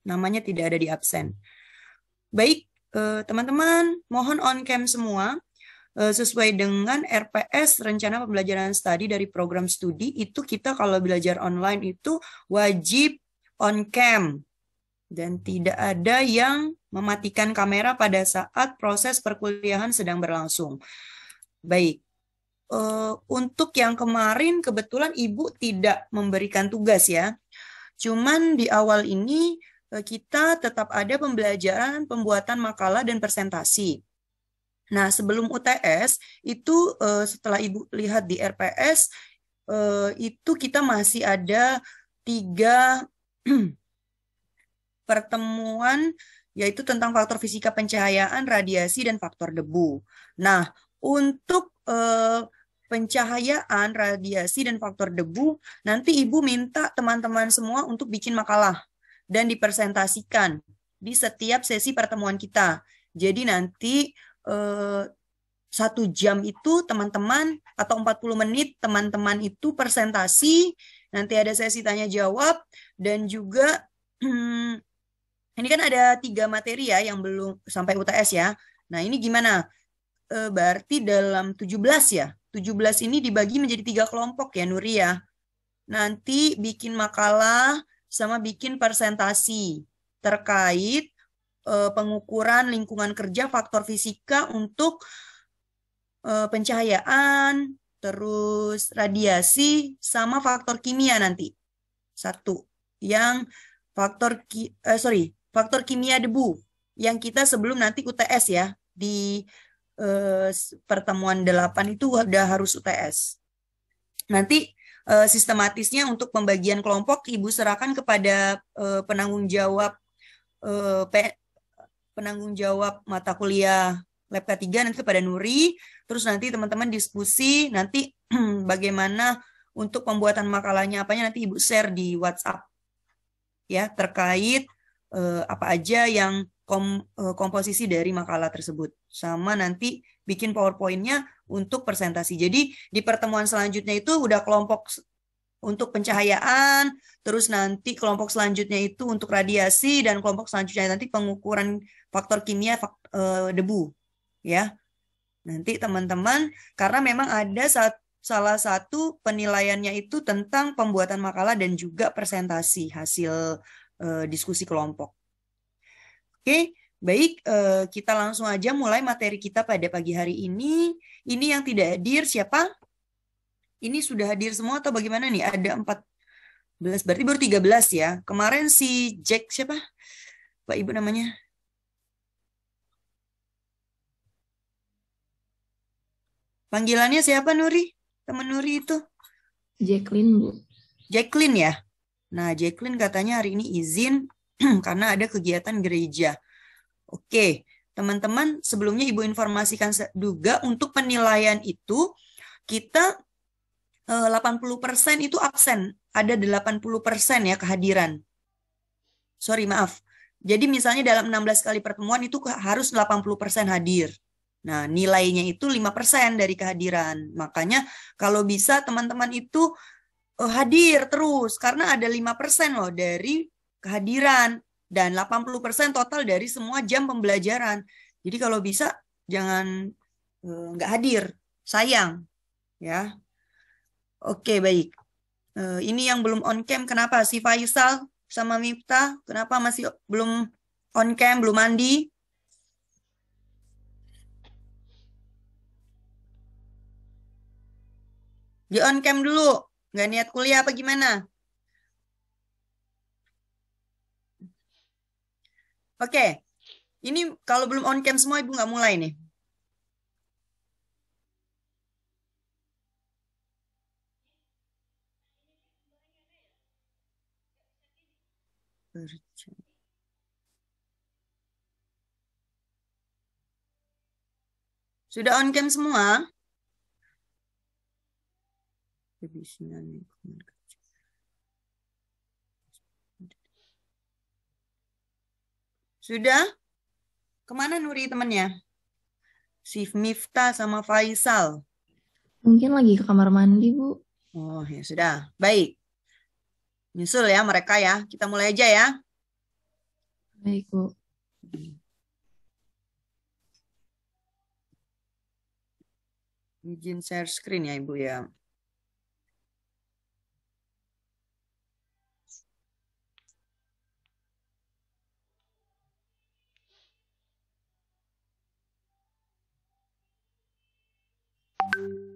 Namanya tidak ada di absen. Baik, teman-teman, mohon on cam semua. Sesuai dengan RPS, Rencana Pembelajaran Studi dari program studi, itu kita kalau belajar online itu wajib on cam. Dan tidak ada yang mematikan kamera pada saat proses perkuliahan sedang berlangsung. Baik, untuk yang kemarin kebetulan Ibu tidak memberikan tugas ya. Cuman di awal ini kita tetap ada pembelajaran pembuatan makalah dan presentasi. Nah, sebelum UTS itu setelah Ibu lihat di RPS itu kita masih ada 3 pertemuan yaitu tentang faktor fisika pencahayaan, radiasi, dan faktor debu. Nah, untuk pencahayaan, radiasi, dan faktor debu, nanti Ibu minta teman-teman semua untuk bikin makalah dan dipresentasikan di setiap sesi pertemuan kita. Jadi nanti 1 jam itu teman-teman atau 40 menit teman-teman itu presentasi, nanti ada sesi tanya jawab, dan juga ini kan ada 3 materi ya yang belum sampai UTS ya. Nah ini gimana? Berarti dalam 17 ya. 17 ini dibagi menjadi 3 kelompok ya Nuri ya. Nanti bikin makalah sama bikin presentasi terkait pengukuran lingkungan kerja faktor fisika untuk pencahayaan, terus radiasi, sama faktor kimia nanti. 1. Yang faktor kimia debu yang kita sebelum nanti UTS ya. Di pertemuan 8 itu udah harus UTS. Nanti sistematisnya untuk pembagian kelompok Ibu serahkan kepada penanggung jawab mata kuliah lab K3 nanti kepada Nuri. Terus nanti teman-teman diskusi nanti bagaimana untuk pembuatan makalahnya apanya nanti Ibu share di WhatsApp ya terkait apa aja yang komposisi dari makalah tersebut. Sama nanti bikin PowerPoint-nya untuk presentasi. Jadi di pertemuan selanjutnya itu udah kelompok untuk pencahayaan, terus nanti kelompok selanjutnya itu untuk radiasi, dan kelompok selanjutnya nanti pengukuran faktor kimia debu. Ya, nanti teman-teman, karena memang ada salah satu penilaiannya itu tentang pembuatan makalah dan juga presentasi hasil diskusi kelompok. Oke, baik, kita langsung aja mulai materi kita pada pagi hari ini. Ini yang tidak hadir siapa? Ini sudah hadir semua atau bagaimana nih? Ada 14, berarti baru 13 ya. Kemarin si Jack siapa? Pak Ibu namanya? Panggilannya siapa Nuri? Teman Nuri itu? Jacqueline, Bu. Jacqueline ya? Nah, Jacqueline katanya hari ini izin karena ada kegiatan gereja. Oke, teman-teman, sebelumnya Ibu informasikan juga untuk penilaian itu kita 80% itu absen, ada 80% ya kehadiran. Sorry, maaf. Jadi misalnya dalam 16 kali pertemuan itu harus 80% hadir. Nah, nilainya itu 5% dari kehadiran. Makanya kalau bisa teman-teman itu hadir terus karena ada 5% loh dari kehadiran dan 80% total dari semua jam pembelajaran. Jadi kalau bisa jangan nggak hadir, sayang ya. Oke, baik. Ini yang belum on cam kenapa? Si Faisal sama Miftah kenapa masih belum on cam, belum mandi? Di on cam dulu. Nggak niat kuliah apa gimana? Oke, ini kalau belum on cam semua Ibu nggak mulai nih. Sudah on cam semua? Sudah? Kemana Nuri temannya? Si Miftah sama Faisal. Mungkin lagi ke kamar mandi, Bu. Oh ya sudah, baik. Nyusul ya mereka ya. Kita mulai aja ya. Baik, Bu. Izin share screen ya, Ibu ya.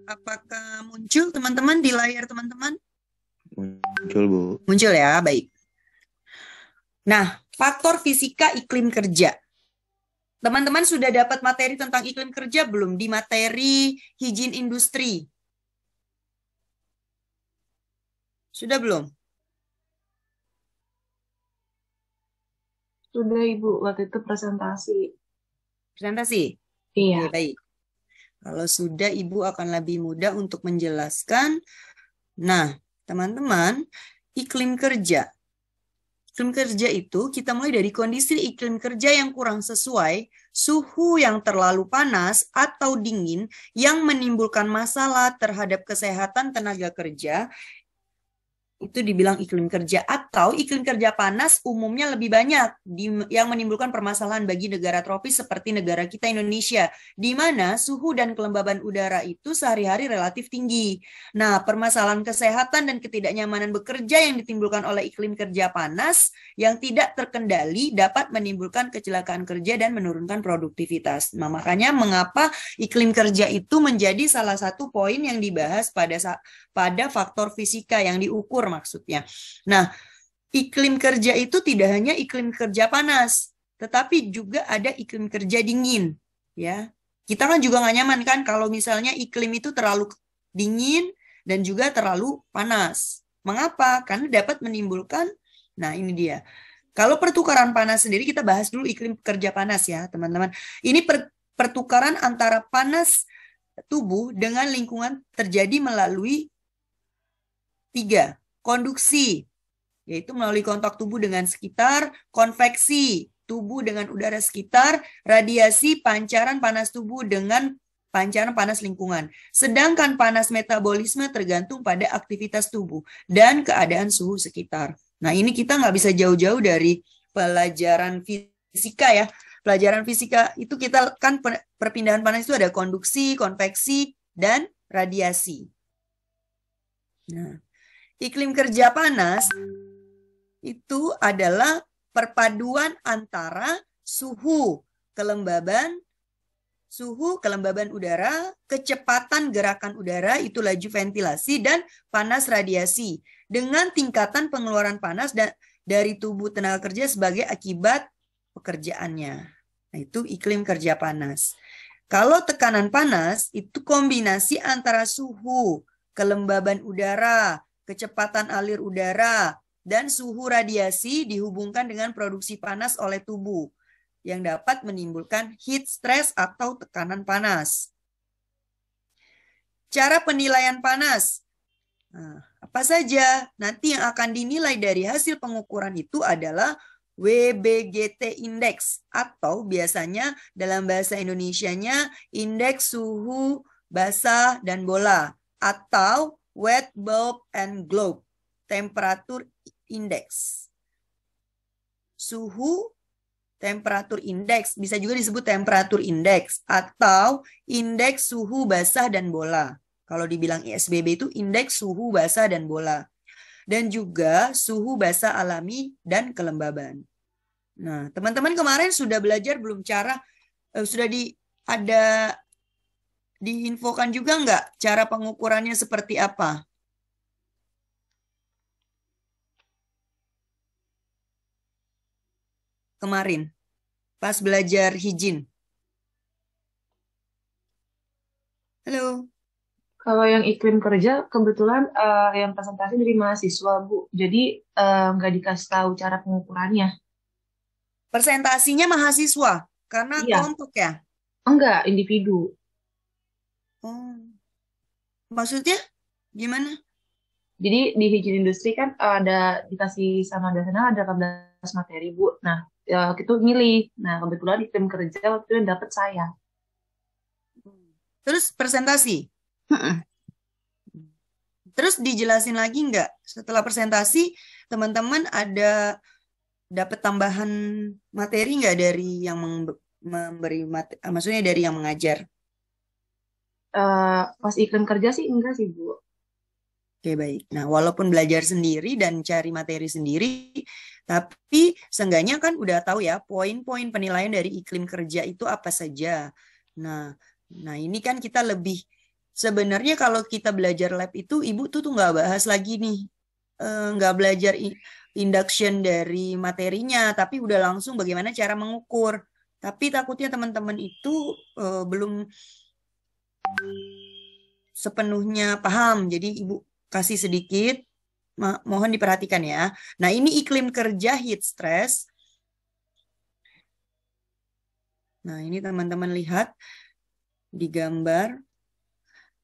Apakah muncul teman-teman di layar teman-teman? Muncul, Bu. Muncul ya, baik. Nah, faktor fisika iklim kerja. Teman-teman sudah dapat materi tentang iklim kerja belum di materi higien industri? Sudah belum? Sudah, Ibu. Waktu itu presentasi. Presentasi? Iya. Oke, baik. Kalau sudah, Ibu akan lebih mudah untuk menjelaskan. Nah, teman-teman, iklim kerja. Iklim kerja itu kita mulai dari kondisi iklim kerja yang kurang sesuai, suhu yang terlalu panas atau dingin yang menimbulkan masalah terhadap kesehatan tenaga kerja. Itu dibilang iklim kerja, atau iklim kerja panas umumnya lebih banyak yang menimbulkan permasalahan bagi negara tropis seperti negara kita Indonesia, di mana suhu dan kelembaban udara itu sehari-hari relatif tinggi. Nah, permasalahan kesehatan dan ketidaknyamanan bekerja yang ditimbulkan oleh iklim kerja panas yang tidak terkendali dapat menimbulkan kecelakaan kerja dan menurunkan produktivitas. Nah, makanya mengapa iklim kerja itu menjadi salah satu poin yang dibahas pada faktor fisika yang diukur maksudnya. Nah, iklim kerja itu tidak hanya iklim kerja panas, tetapi juga ada iklim kerja dingin. Ya, kita kan juga nggak nyaman kan kalau misalnya iklim itu terlalu dingin dan juga terlalu panas. Mengapa? Karena dapat menimbulkan, nah ini dia. Kalau pertukaran panas sendiri, kita bahas dulu iklim kerja panas ya teman-teman. Ini pertukaran antara panas tubuh dengan lingkungan terjadi melalui 3. Konduksi, yaitu melalui kontak tubuh dengan sekitar, konveksi, tubuh dengan udara sekitar, radiasi, pancaran panas tubuh dengan pancaran panas lingkungan. Sedangkan panas metabolisme tergantung pada aktivitas tubuh dan keadaan suhu sekitar. Nah, ini kita nggak bisa jauh-jauh dari pelajaran fisika ya. Pelajaran fisika itu kita kan perpindahan panas itu ada konduksi, konveksi, dan radiasi. Nah, iklim kerja panas itu adalah perpaduan antara suhu, kelembaban udara, kecepatan gerakan udara, itu laju ventilasi, dan panas radiasi, dengan tingkatan pengeluaran panas dari tubuh tenaga kerja sebagai akibat pekerjaannya. Nah, itu iklim kerja panas. Kalau tekanan panas, itu kombinasi antara suhu, kelembaban udara, kecepatan alir udara, dan suhu radiasi dihubungkan dengan produksi panas oleh tubuh yang dapat menimbulkan heat stress atau tekanan panas. Cara penilaian panas. Nah, apa saja? Nanti yang akan dinilai dari hasil pengukuran itu adalah WBGT Index, atau biasanya dalam bahasa Indonesianya indeks suhu basah dan bola, atau wet bulb and globe temperature index. Suhu temperatur indeks bisa juga disebut temperatur indeks atau indeks suhu basah dan bola. Kalau dibilang ISBB itu indeks suhu basah dan bola. Dan juga suhu basah alami dan kelembaban. Nah, teman-teman kemarin sudah belajar belum sudah ada diinfokan juga nggak cara pengukurannya seperti apa? Kemarin, pas belajar higien. Halo. Kalau yang iklim kerja, kebetulan yang presentasi dari mahasiswa, Bu. Jadi nggak dikasih tahu cara pengukurannya. Presentasinya mahasiswa, karena Iya. kelompok ya? Enggak, individu. Oh. Maksudnya gimana? Jadi di higien industri kan ada dikasih sama dosennya ada 18 materi, Bu. Nah, itu milih. Nah, kebetulan iklim kerja waktu itu dapat saya. Terus presentasi? Terus dijelasin lagi nggak? Setelah presentasi, teman-teman ada dapat tambahan materi nggak dari yang memberi materi, maksudnya dari yang mengajar? Pas iklim kerja sih enggak sih, Bu. Oke, baik. Nah, walaupun belajar sendiri dan cari materi sendiri, tapi seenggaknya kan udah tahu ya poin-poin penilaian dari iklim kerja itu apa saja. Nah, nah ini kan kita lebih sebenarnya kalau kita belajar lab itu Ibu tuh nggak bahas lagi nih, nggak belajar induction dari materinya, tapi udah langsung bagaimana cara mengukur. Tapi takutnya teman-teman itu belum sepenuhnya paham. Jadi Ibu kasih sedikit, mohon diperhatikan ya. Nah, ini iklim kerja heat stress. Nah, ini teman-teman lihat di gambar.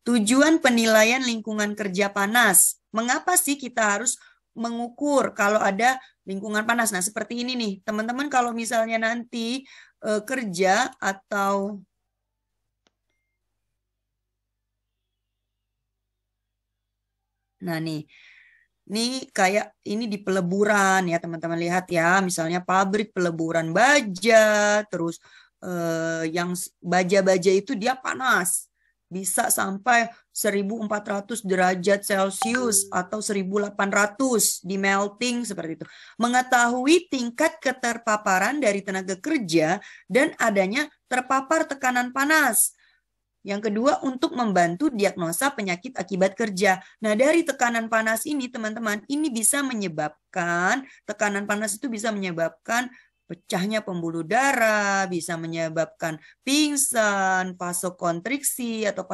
Tujuan penilaian lingkungan kerja panas. Mengapa sih kita harus mengukur kalau ada lingkungan panas? Nah, seperti ini nih. Teman-teman kalau misalnya nanti kerja atau nah nih, ini kayak ini di peleburan ya teman-teman lihat ya, misalnya pabrik peleburan baja, terus yang baja-baja itu dia panas, bisa sampai 1400 derajat Celcius atau 1800 di melting seperti itu. Mengetahui tingkat keterpaparan dari tenaga kerja dan adanya terpapar tekanan panas. Yang kedua, untuk membantu diagnosa penyakit akibat kerja. Nah, dari tekanan panas ini, teman-teman, ini bisa menyebabkan, tekanan panas itu bisa menyebabkan pecahnya pembuluh darah, bisa menyebabkan pingsan, vasokonstriksi atau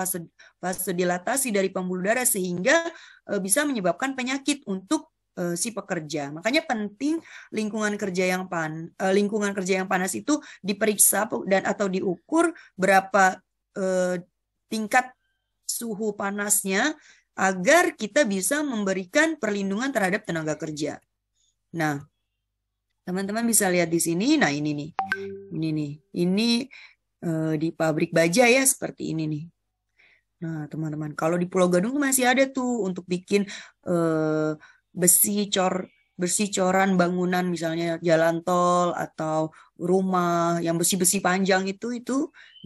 vasodilatasi dari pembuluh darah, sehingga bisa menyebabkan penyakit untuk si pekerja. Makanya penting lingkungan kerja yang panas itu diperiksa dan atau diukur berapa tingkat suhu panasnya agar kita bisa memberikan perlindungan terhadap tenaga kerja. Nah, teman-teman bisa lihat di sini. Nah, ini nih. Ini di pabrik baja ya seperti ini nih. Nah, teman-teman, kalau di Pulau Gadung masih ada tuh untuk bikin besi coran bangunan, misalnya jalan tol atau rumah yang besi-besi panjang itu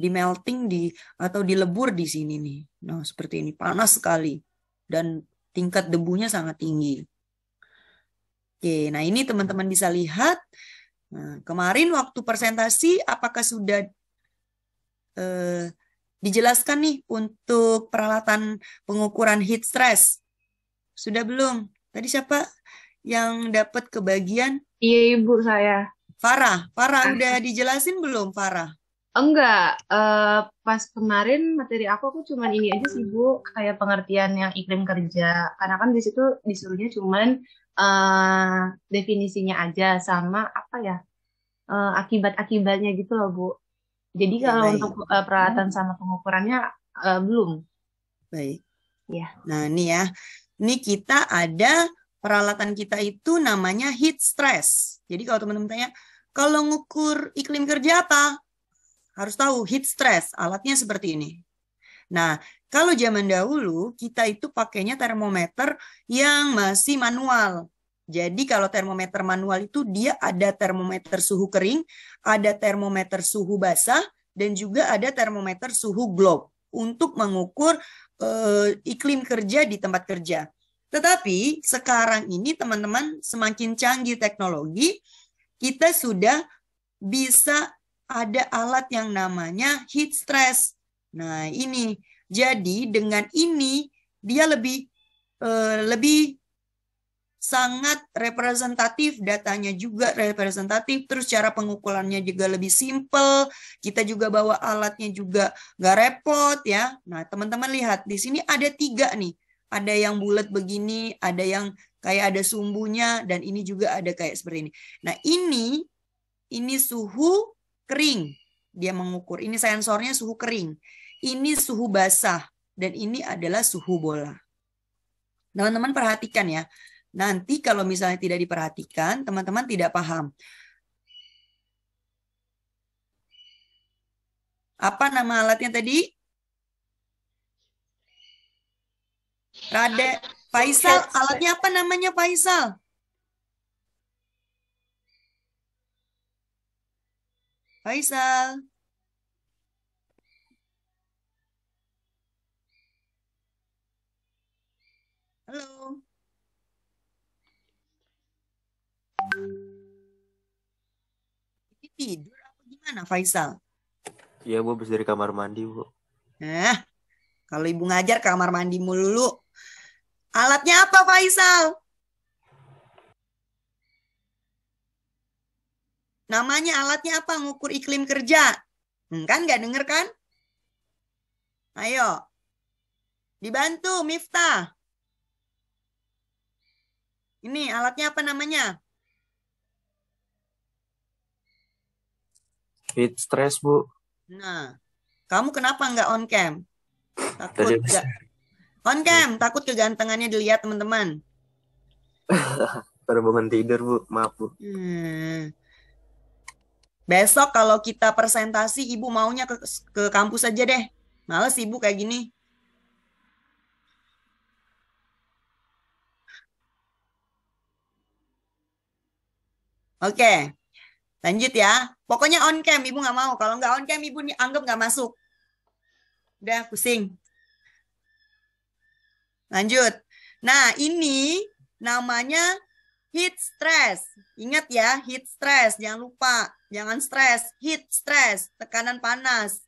di melting atau dilebur di sini nih. Nah, seperti ini panas sekali dan tingkat debunya sangat tinggi. Oke, nah ini teman-teman bisa lihat. Nah, kemarin waktu presentasi apakah sudah dijelaskan nih untuk peralatan pengukuran heat stress? Sudah belum? Tadi siapa yang dapat kebagian? Iya, Ibu, saya. Farah udah dijelasin belum, Farah? Enggak, pas kemarin materi aku cuman ini aja sih, Bu, kayak pengertian yang iklim kerja. Karena kan di situ disuruhnya cuman definisinya aja sama apa ya, akibat-akibatnya gitu loh, Bu. Jadi Oke, kalau baik. untuk peralatan sama pengukurannya belum. Baik. Ya. Nah, ini ya. Ini kita ada peralatan kita itu namanya heat stress. Jadi kalau teman-teman tanya, kalau ngukur iklim kerja apa? Harus tahu heat stress, alatnya seperti ini. Nah, kalau zaman dahulu kita itu pakainya termometer yang masih manual. Jadi kalau termometer manual itu dia ada termometer suhu kering, ada termometer suhu basah, dan juga ada termometer suhu globe untuk mengukur iklim kerja di tempat kerja. Tetapi sekarang ini teman-teman semakin canggih teknologi, kita sudah bisa ada alat yang namanya heat stress. Nah, ini. Jadi dengan ini dia lebih sangat representatif, datanya juga representatif, terus cara pengukurannya juga lebih simple, kita juga bawa alatnya juga nggak repot ya. Nah, teman-teman lihat di sini ada 3 nih, ada yang bulat begini, ada yang kayak ada sumbunya, dan ini juga ada kayak seperti ini. Nah, ini suhu kering, dia mengukur. Ini sensornya suhu kering, ini suhu basah, dan ini adalah suhu bola. Teman-teman perhatikan ya. Nanti kalau misalnya tidak diperhatikan, teman-teman tidak paham. Apa nama alatnya tadi? Rade. Faisal, alatnya apa namanya Faisal? Faisal. Halo. Ini tidur apa gimana, Faisal? Iya, Bu, habis dari kamar mandi, Bu. Kalau ibu ngajar kamar mandi mulu. Alatnya apa, Faisal? Namanya alatnya apa? Ngukur iklim kerja. Kan nggak denger kan? Ayo. Dibantu, Miftah. Ini alatnya apa namanya? Heat stress, Bu. Nah, kamu kenapa nggak on cam? Takut Tadi nggak? On cam, takut kegantengannya dilihat teman-teman. baru bangun tidur, Bu. Maaf, Bu. Besok kalau kita presentasi, ibu maunya ke kampus aja deh. Males ibu kayak gini. Oke, lanjut ya. Pokoknya on cam, ibu nggak mau. Kalau nggak on cam, ibu anggap nggak masuk. Udah pusing. Lanjut. Nah, ini namanya heat stress. Ingat ya, heat stress. Jangan lupa. Jangan stres. Heat stress. Tekanan panas.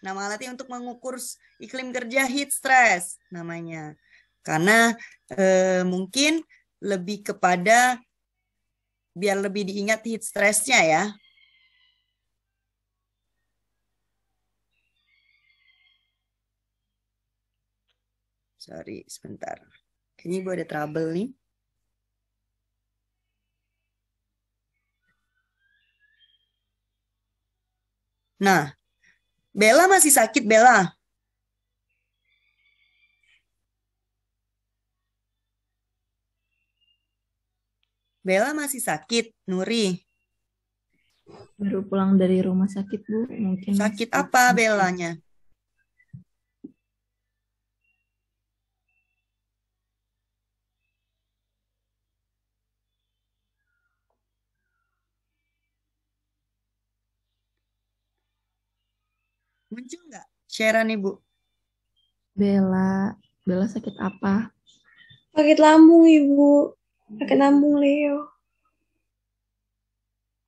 Nama alatnya untuk mengukur iklim kerja heat stress namanya. Karena mungkin lebih kepada biar lebih diingat heat stress-nya ya. Sorry, sebentar. Kayaknya gue ada trouble nih. Nah, Bella masih sakit, Bella. Bella masih sakit, Nuri. Baru pulang dari rumah sakit, Bu. Mungkin Sakit apa Bellanya? Muncul nggak sharean Ibu? Bella sakit apa? Sakit lambung, Ibu. Sakit lambung, Leo.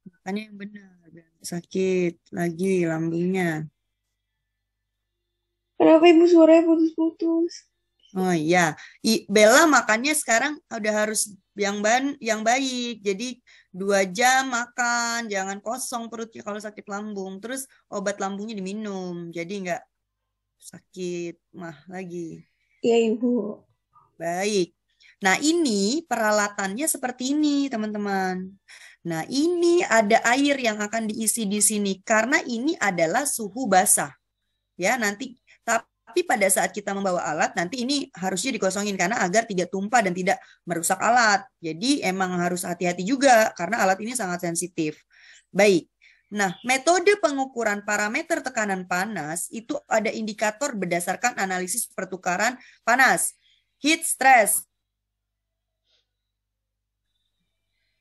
Makanya yang benar. Sakit lagi lambungnya. Kenapa Ibu suaranya putus-putus? Oh iya, Bella makannya sekarang udah harus yang baik. Jadi 2 jam makan, jangan kosong perutnya kalau sakit lambung. Terus obat lambungnya diminum, jadi nggak sakit mah lagi. Iya Ibu. Baik. Nah ini peralatannya seperti ini teman-teman. Nah ini ada air yang akan diisi di sini karena ini adalah suhu basah. Ya nanti. Tapi pada saat kita membawa alat, nanti ini harusnya dikosongin karena agar tidak tumpah dan tidak merusak alat. Jadi emang harus hati-hati juga karena alat ini sangat sensitif. Baik, nah metode pengukuran parameter tekanan panas itu ada indikator berdasarkan analisis pertukaran panas. Heat stress.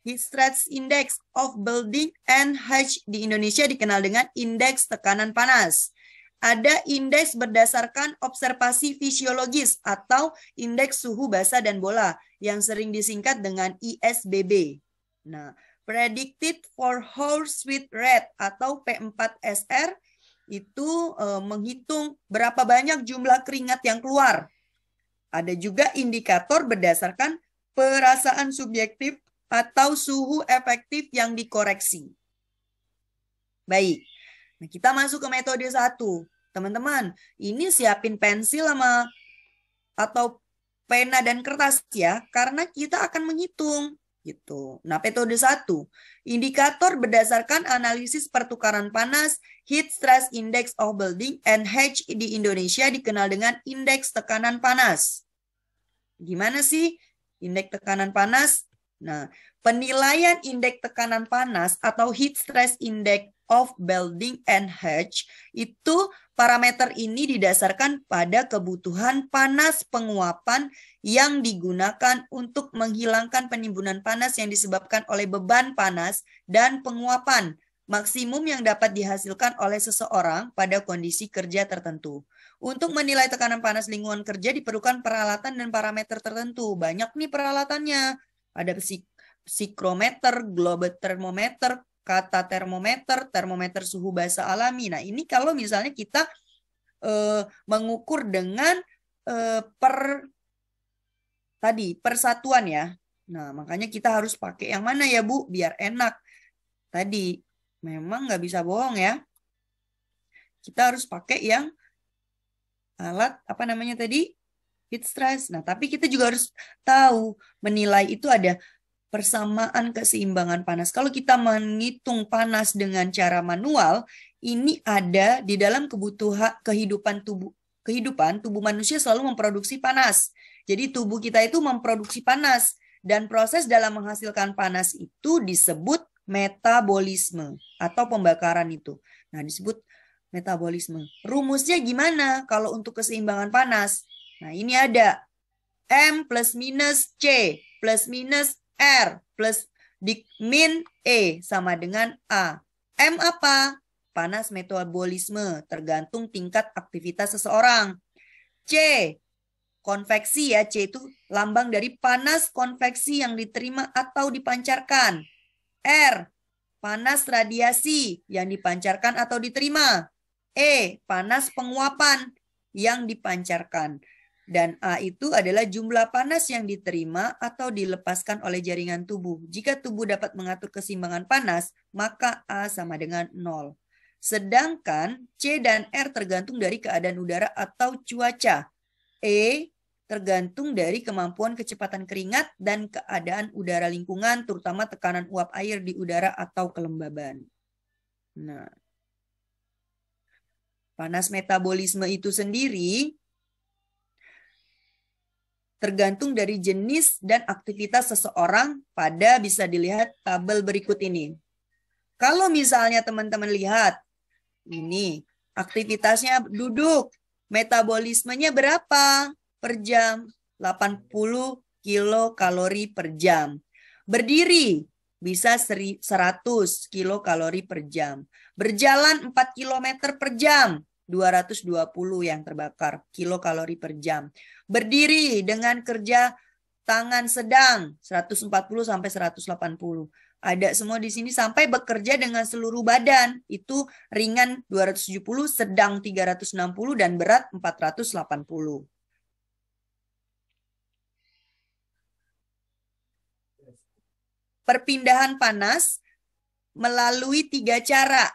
Heat stress index of building NH di Indonesia dikenal dengan indeks tekanan panas. Ada indeks berdasarkan observasi fisiologis atau indeks suhu basah dan bola yang sering disingkat dengan ISBB. Nah, predicted for horse sweat rate atau P4SR itu menghitung berapa banyak jumlah keringat yang keluar. Ada juga indikator berdasarkan perasaan subjektif atau suhu efektif yang dikoreksi. Baik. Nah, kita masuk ke metode 1. Teman-teman, ini siapin pensil sama atau pena dan kertas ya, karena kita akan menghitung gitu. Nah, metode 1. Indikator berdasarkan analisis pertukaran panas, heat stress index of building NH di Indonesia dikenal dengan indeks tekanan panas. Gimana sih indeks tekanan panas? Nah, penilaian indeks tekanan panas atau heat stress index of building NH itu parameter ini didasarkan pada kebutuhan panas penguapan yang digunakan untuk menghilangkan penimbunan panas yang disebabkan oleh beban panas dan penguapan maksimum yang dapat dihasilkan oleh seseorang pada kondisi kerja tertentu. Untuk menilai tekanan panas lingkungan kerja diperlukan peralatan dan parameter tertentu. Banyak nih peralatannya. Ada psikrometer, globe thermometer, kata termometer, termometer suhu basa alami. Nah, ini kalau misalnya kita mengukur dengan persatuan ya. Nah, makanya kita harus pakai yang mana ya, Bu? Biar enak. Tadi memang nggak bisa bohong ya. Kita harus pakai yang alat apa namanya tadi? Heat stress. Nah, tapi kita juga harus tahu menilai itu ada persamaan keseimbangan panas. Kalau kita menghitung panas dengan cara manual, ini ada di dalam kehidupan tubuh manusia selalu memproduksi panas. Jadi tubuh kita itu memproduksi panas dan proses dalam menghasilkan panas itu disebut metabolisme atau pembakaran itu. Nah, disebut metabolisme. Rumusnya gimana kalau untuk keseimbangan panas? Nah, ini ada M plus minus C plus minus R plus min E sama dengan A. M apa? Panas metabolisme, tergantung tingkat aktivitas seseorang. C, konveksi ya, C itu lambang dari panas konveksi yang diterima atau dipancarkan. R, panas radiasi yang dipancarkan atau diterima. E, panas penguapan yang dipancarkan. Dan A itu adalah jumlah panas yang diterima atau dilepaskan oleh jaringan tubuh. Jika tubuh dapat mengatur keseimbangan panas, maka A sama dengan 0. Sedangkan C dan R tergantung dari keadaan udara atau cuaca. E tergantung dari kemampuan kecepatan keringat dan keadaan udara lingkungan, terutama tekanan uap air di udara atau kelembaban. Nah, panas metabolisme itu sendiri tergantung dari jenis dan aktivitas seseorang pada bisa dilihat tabel berikut ini. Kalau misalnya teman-teman lihat, ini aktivitasnya duduk, metabolismenya berapa per jam? 80 kilokalori per jam. Berdiri bisa 100 kilokalori per jam. Berjalan 4 kilometer per jam, 220 yang terbakar kilokalori per jam. Berdiri dengan kerja tangan sedang 140 sampai 180. Ada semua di sini sampai bekerja dengan seluruh badan. Itu ringan 270, sedang 360 dan berat 480. Perpindahan panas melalui 3 cara.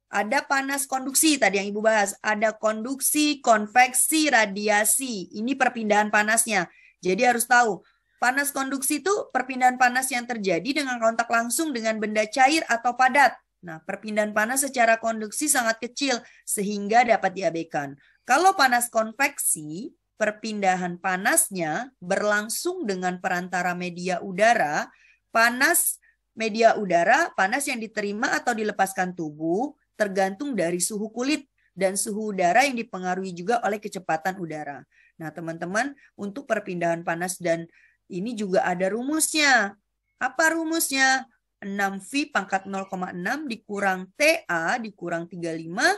Ada panas konduksi tadi yang Ibu bahas. Ada konduksi, konveksi, radiasi. Ini perpindahan panasnya. Jadi harus tahu. Panas konduksi itu perpindahan panas yang terjadi dengan kontak langsung dengan benda cair atau padat. Nah, perpindahan panas secara konduksi sangat kecil sehingga dapat diabaikan. Kalau panas konveksi, perpindahan panasnya berlangsung dengan perantara media udara. Panas media udara, panas yang diterima atau dilepaskan tubuh tergantung dari suhu kulit dan suhu udara yang dipengaruhi juga oleh kecepatan udara. Nah, teman-teman, untuk perpindahan panas dan ini juga ada rumusnya. Apa rumusnya? 6V pangkat 0,6 dikurang TA dikurang 35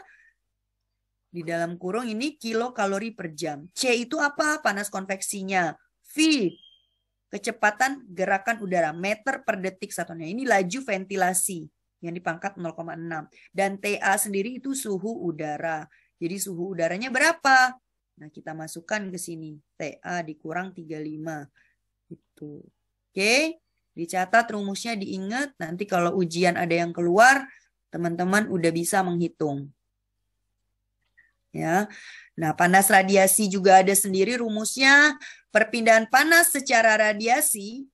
di dalam kurung ini kilokalori per jam. C itu apa? Panas konveksinya. V, kecepatan gerakan udara. Meter per detik satunya. Ini laju ventilasi yang di pangkat 0,6. Dan TA sendiri itu suhu udara. Jadi suhu udaranya berapa? Nah, kita masukkan ke sini. TA dikurang 35. Gitu. Oke, dicatat rumusnya, diingat. Nanti kalau ujian ada yang keluar, teman-teman udah bisa menghitung. Ya. Nah, panas radiasi juga ada sendiri rumusnya. Perpindahan panas secara radiasi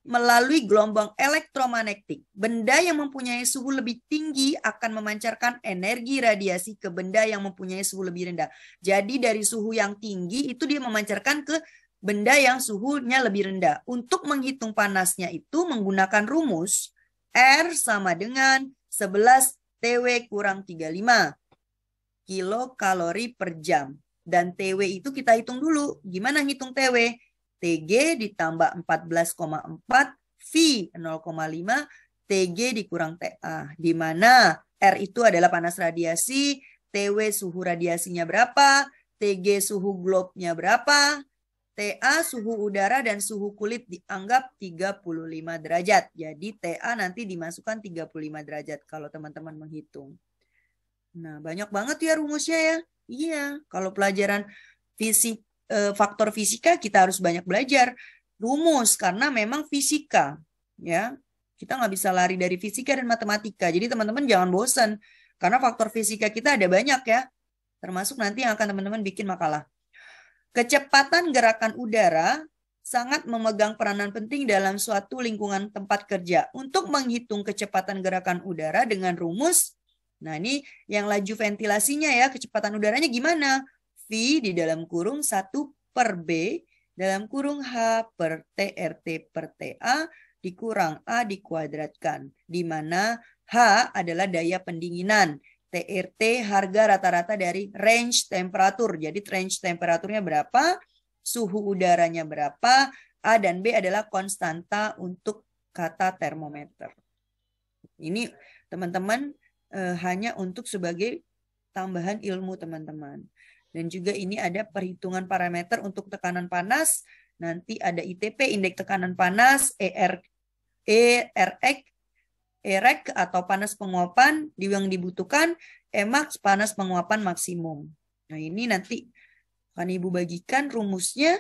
melalui gelombang elektromagnetik. Benda yang mempunyai suhu lebih tinggi akan memancarkan energi radiasi ke benda yang mempunyai suhu lebih rendah. Jadi dari suhu yang tinggi itu dia memancarkan ke benda yang suhunya lebih rendah. Untuk menghitung panasnya itu menggunakan rumus R sama dengan 11 TW kurang 35 kilokalori per jam. Dan TW itu kita hitung dulu. Gimana ngitung TW? TG ditambah 14,4, V 0,5, TG dikurang TA, di mana R itu adalah panas radiasi, TW suhu radiasinya berapa, TG suhu globnya berapa, TA suhu udara dan suhu kulit dianggap 35 derajat. Jadi TA nanti dimasukkan 35 derajat kalau teman-teman menghitung. Nah, banyak banget ya rumusnya ya. Iya, kalau pelajaran faktor fisika kita harus banyak belajar rumus karena memang fisika ya. Kita nggak bisa lari dari fisika dan matematika. Jadi teman-teman jangan bosan karena faktor fisika kita ada banyak ya. Termasuk nanti yang akan teman-teman bikin makalah. Kecepatan gerakan udara sangat memegang peranan penting dalam suatu lingkungan tempat kerja. Untuk menghitung kecepatan gerakan udara dengan rumus, nah ini yang laju ventilasinya ya, kecepatan udaranya gimana? V di dalam kurung 1/B dalam kurung H per TRT per TA dikurang A dikuadratkan, di mana H adalah daya pendinginan. TRT harga rata-rata dari range temperatur. Jadi range temperaturnya berapa, suhu udaranya berapa, A dan B adalah konstanta untuk kata termometer. Ini teman-teman hanya untuk sebagai tambahan ilmu teman-teman. Dan juga ini ada perhitungan parameter untuk tekanan panas. Nanti ada ITP, indeks tekanan panas, EREC atau panas penguapan yang dibutuhkan, Emax panas penguapan maksimum. Nah ini nanti akan Ibu bagikan rumusnya.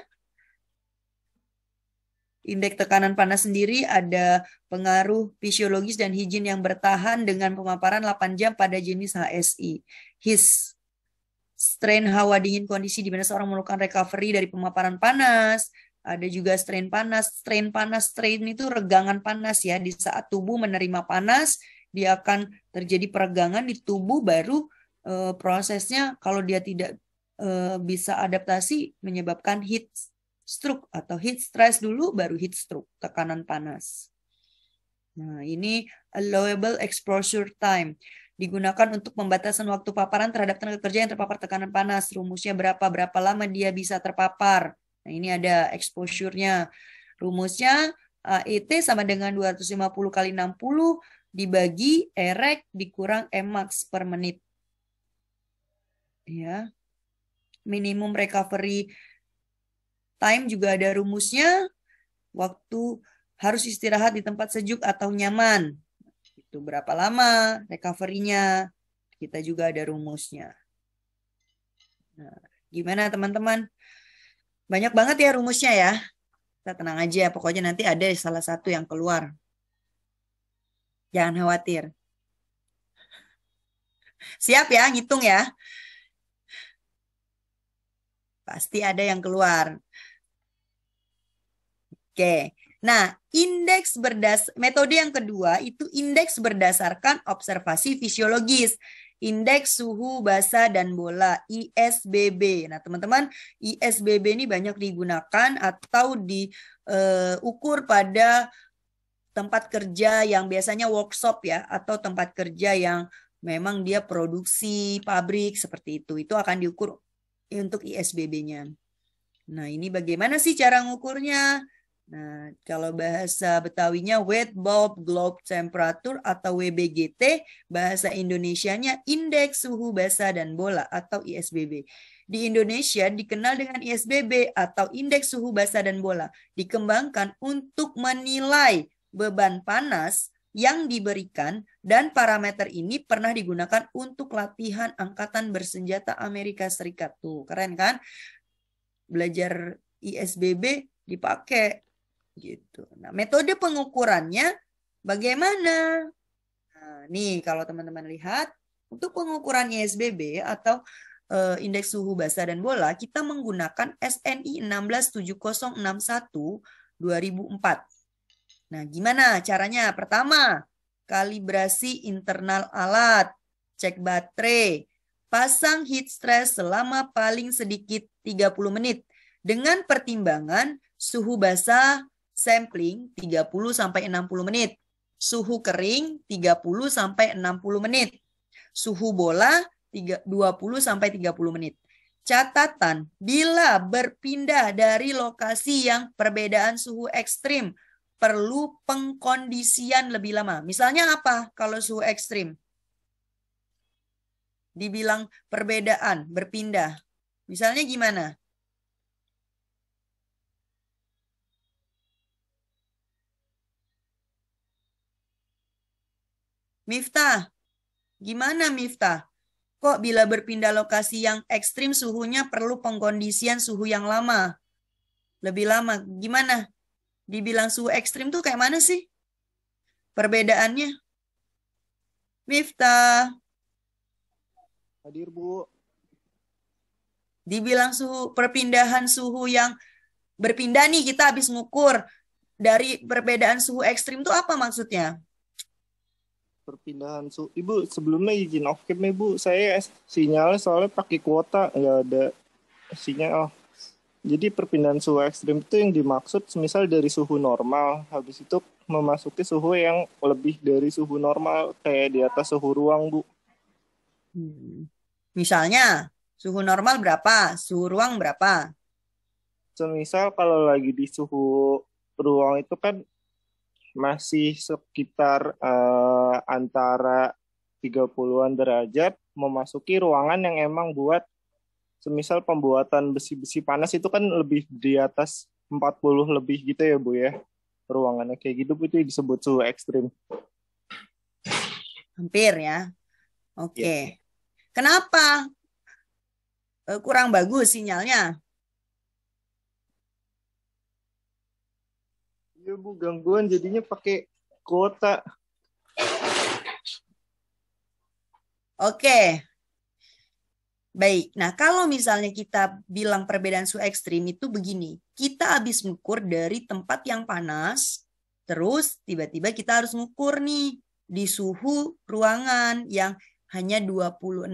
Indeks tekanan panas sendiri ada pengaruh fisiologis dan higien yang bertahan dengan pemaparan 8 jam pada jenis HSI. HIS, strain hawa dingin, kondisi di mana seorang memerlukan recovery dari pemaparan panas. Ada juga strain panas. Strain itu regangan panas ya. Di saat tubuh menerima panas, dia akan terjadi peregangan di tubuh, baru prosesnya kalau dia tidak bisa adaptasi menyebabkan heat stroke atau heat stress dulu, baru heat stroke, tekanan panas. Nah, ini allowable exposure time. Digunakan untuk pembatasan waktu paparan terhadap tenaga kerja yang terpapar tekanan panas. Rumusnya berapa lama dia bisa terpapar. Nah, ini ada exposure-nya. Rumusnya AET sama dengan 250 kali 60 dibagi EREC dikurang Emax per menit. Ya. Minimum recovery time juga ada rumusnya. Waktu harus istirahat di tempat sejuk atau nyaman. Itu berapa lama recovery-nya. Kita juga ada rumusnya. Nah, gimana teman-teman? Banyak banget ya rumusnya ya. Kita tenang aja, pokoknya nanti ada salah satu yang keluar. Jangan khawatir. Siap ya, ngitung ya. Pasti ada yang keluar. Oke. Nah, metode yang kedua itu indeks berdasarkan observasi fisiologis. Indeks suhu basa dan bola, ISBB. Nah, teman-teman, ISBB ini banyak digunakan atau diukur pada tempat kerja yang biasanya workshop ya, atau tempat kerja yang memang dia produksi pabrik seperti itu. Itu akan diukur untuk ISBB-nya. Nah, ini bagaimana sih cara ngukurnya? Nah, kalau bahasa Betawinya wet bulb globe temperature atau WBGT, bahasa Indonesianya indeks suhu basa dan bola atau ISBB. Di Indonesia dikenal dengan ISBB atau indeks suhu basa dan bola, dikembangkan untuk menilai beban panas yang diberikan, dan parameter ini pernah digunakan untuk latihan angkatan bersenjata Amerika Serikat. Tuh, keren kan? Belajar ISBB dipakai. Gitu. Nah, metode pengukurannya bagaimana? Nah, nih kalau teman-teman lihat, untuk pengukuran ISBB atau indeks suhu basa dan bola, kita menggunakan SNI 167061 2004. Nah, gimana caranya? Pertama, kalibrasi internal alat, cek baterai, pasang heat stress selama paling sedikit 30 menit dengan pertimbangan suhu basah sampling 30-60 menit. Suhu kering 30-60 menit. Suhu bola 20-30 menit. Catatan, bila berpindah dari lokasi yang perbedaan suhu ekstrim, perlu pengkondisian lebih lama. Misalnya apa kalau suhu ekstrim? Dibilang perbedaan, berpindah. Misalnya gimana? Miftah, gimana Miftah? Kok bila berpindah lokasi yang ekstrim suhunya perlu pengkondisian suhu yang lama? Lebih lama. Gimana? Dibilang suhu ekstrim tuh kayak mana sih? Perbedaannya? Miftah. Hadir, Bu. Dibilang suhu perpindahan suhu yang berpindah nih, kita habis ngukur dari perbedaan suhu ekstrim tuh apa maksudnya? Perpindahan suhu. Ibu, sebelumnya izin off cam nih, Bu. Saya sinyalnya soalnya pakai kuota, nggak ada sinyal. Jadi perpindahan suhu ekstrim itu yang dimaksud misal dari suhu normal, habis itu memasuki suhu yang lebih dari suhu normal, kayak di atas suhu ruang, Bu. Misalnya, suhu normal berapa? Suhu ruang berapa? Semisal kalau lagi di suhu ruang itu kan masih sekitar antara 30-an derajat, memasuki ruangan yang emang buat semisal pembuatan besi-besi panas itu kan lebih di atas 40 lebih gitu ya, Bu ya. Ruangannya kayak gitu itu disebut suhu ekstrim. Hampir ya. Oke. Kenapa? Kurang bagus sinyalnya. Iya, Bu, gangguan jadinya pakai kuota. Oke. Baik. Nah, kalau misalnya kita bilang perbedaan suhu ekstrim itu begini. Kita habis ngukur dari tempat yang panas, terus tiba-tiba kita harus ngukur nih di suhu ruangan yang hanya 26,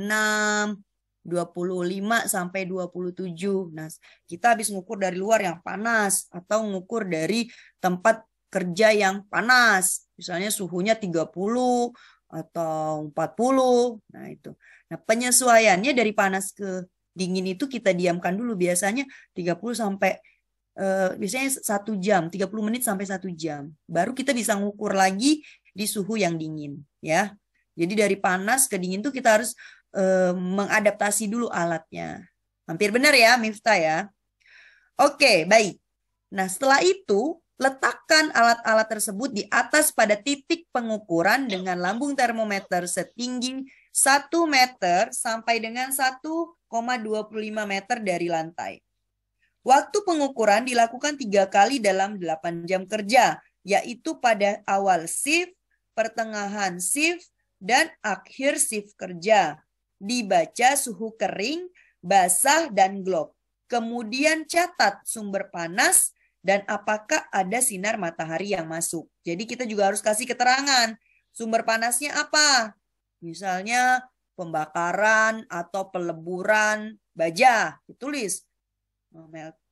25 sampai 27. Nah, kita habis ngukur dari luar yang panas atau ngukur dari tempat kerja yang panas. Misalnya suhunya 30 atau 40. Nah, itu. Nah, penyesuaiannya dari panas ke dingin itu kita diamkan dulu biasanya 30 sampai biasanya 1 jam, 30 menit sampai 1 jam. Baru kita bisa ngukur lagi di suhu yang dingin, ya. Jadi dari panas ke dingin tuh kita harus mengadaptasi dulu alatnya. Hampir benar ya, Miftah ya. Oke, baik. Nah, setelah itu, letakkan alat-alat tersebut di atas pada titik pengukuran dengan lambung termometer setinggi 1 meter sampai dengan 1,25 meter dari lantai. Waktu pengukuran dilakukan 3 kali dalam 8 jam kerja, yaitu pada awal shift, pertengahan shift, dan akhir shift kerja. Dibaca suhu kering, basah, dan globe. Kemudian catat sumber panas dan apakah ada sinar matahari yang masuk. Jadi kita juga harus kasih keterangan. Sumber panasnya apa? Misalnya pembakaran atau peleburan baja. Ditulis.